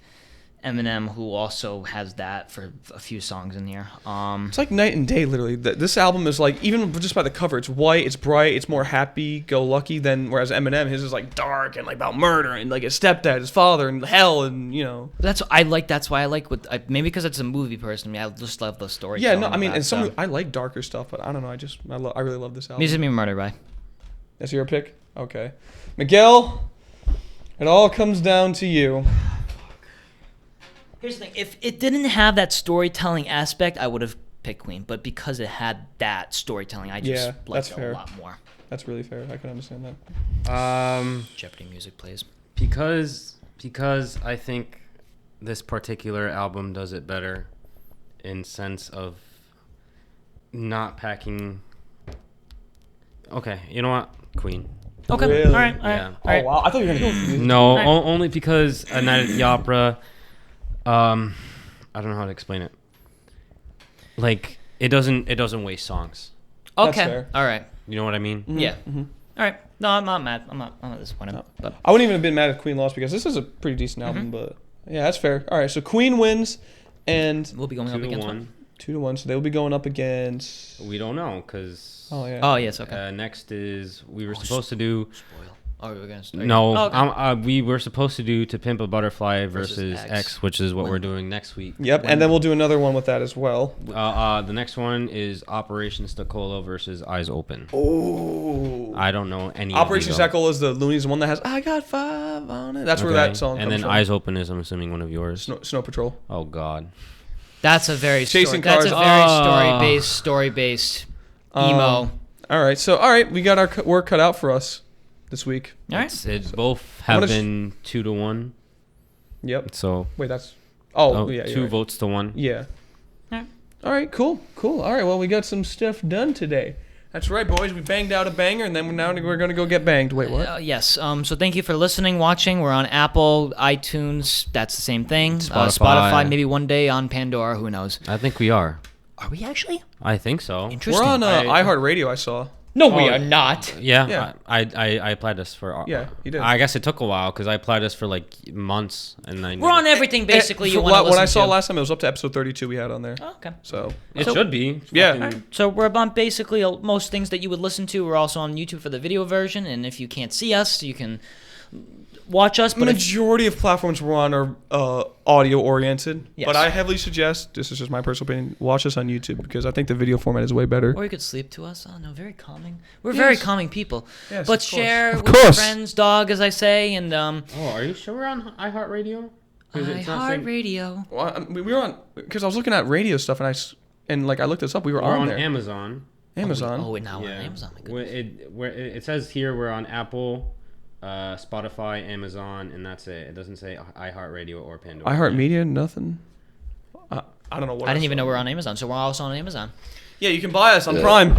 Eminem, who also has that for a few songs in here. It's like night and day, literally. This album is like, even just by the cover, it's white, it's bright, it's more happy-go-lucky than, whereas Eminem, his is like dark and like about murder and like his stepdad, his father, and hell, and That's why I like maybe because it's a movie person. I just love the story. Yeah, no, I mean, and I like darker stuff, but I don't know. I really love this album. Music Being Murdered By. That's your pick? Okay. Miguel, it all comes down to you. Here's the thing. If it didn't have that storytelling aspect, I would have picked Queen. But because it had that storytelling, I just liked it a lot more. That's really fair. I can understand that. Jeopardy music plays. Because I think this particular album does it better in sense of not packing. Okay, you know what? Queen. Okay. Really? All right. Yeah. All right. Oh wow, I thought you were gonna go with music. No, Right. only because A Night at the Opera. I don't know how to explain it. Like it doesn't waste songs. That's Okay. fair. All right. You know what I mean? Yeah. Mhm. All right. No, I'm not mad. I'm not disappointed. No. But I wouldn't even have been mad if Queen lost because this is a pretty decent album. But yeah, that's fair. All right, so Queen wins, and we'll be going up 2 to against 1. 2-1. So they will be going up against. We don't know because. Oh yeah. Oh yes. Okay. Next is we were supposed to do. Spoil. Oh, we're gonna start. No, Oh, okay. we were supposed to do To Pimp a Butterfly Versus versus X. X, which is what When? we're doing next week. Yep, and then we'll do another one with that as well. The next one is Operation Stokola versus Eyes Open. Oh. I don't know any. Operation of these, Shackle is the Looney's one that has "I Got 5 on it." That's though. where Okay. that song And comes then from. Eyes Open is, I'm assuming, one of yours. Snow Patrol. Oh God. That's a very Chasing That's a Cars. very story based emo. All right, we got our work cut out for us this week. All right. It both I'm have gonna been 2 to 1. Yep. So Wait, that's. Oh, yeah. 2 you're right. votes to 1. Yeah. Alright. All right, cool. All right, well, we got some stuff done today. That's right, boys. We banged out a banger, and then we're going to go get banged. Wait, what? Yes. So thank you for listening, watching. We're on Apple, iTunes. That's the same thing. Spotify. Maybe one day on Pandora. Who knows? I think we are. Are we actually? I think so. Interesting. We're on I- iHeartRadio, I saw. No, we Oh. are not. Yeah, Yeah. I applied this for. Yeah, you did. I guess it took a while because I applied this for like months, and I. We're on everything basically. You For want to what listen I saw to. last time, it was up to episode 32 we had on there. Oh, okay. So, It So- should be. Yeah. Fucking- Alright, so we're on basically most things that you would listen to. We're also on YouTube for the video version, and if you can't see us, you can watch us. the But if, majority of platforms we're on are audio oriented. Yes. But I heavily suggest, this is just my personal opinion, watch us on YouTube because I think the video format is way better. or you could sleep to us. Oh no, very calming. We're very Yes. calming people. Yes, but of course. share Of with your course. friends, dog, as I say, and Oh, are you sure we're on iHeartRadio? 'Cause it's not saying- iHeartRadio. Well, we were on, because I was looking at radio stuff and I looked this up. We were We're on on there. Amazon. Amazon. Oh, wait, now we're on Amazon. My goodness. It says here we're on Apple, Spotify, Amazon, and that's it. It doesn't say iHeartRadio or Pandora. iHeartMedia, nothing. I don't know what I didn't else. even know we're on Amazon, so we're also on Amazon. Yeah, you can buy us on Prime.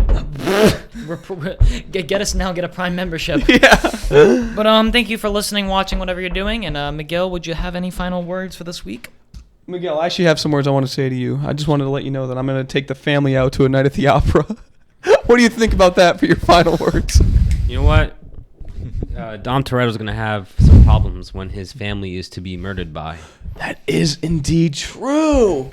Get us now. Get a Prime membership. Yeah. But thank you for listening, watching, whatever you're doing. And Miguel, would you have any final words for this week? Miguel, I actually have some words I want to say to you. I just wanted to let you know that I'm going to take the family out to A Night at the Opera. What do you think about that for your final words? You know what? Dom Toretto's gonna have some problems when his family is to be murdered by. That is indeed true.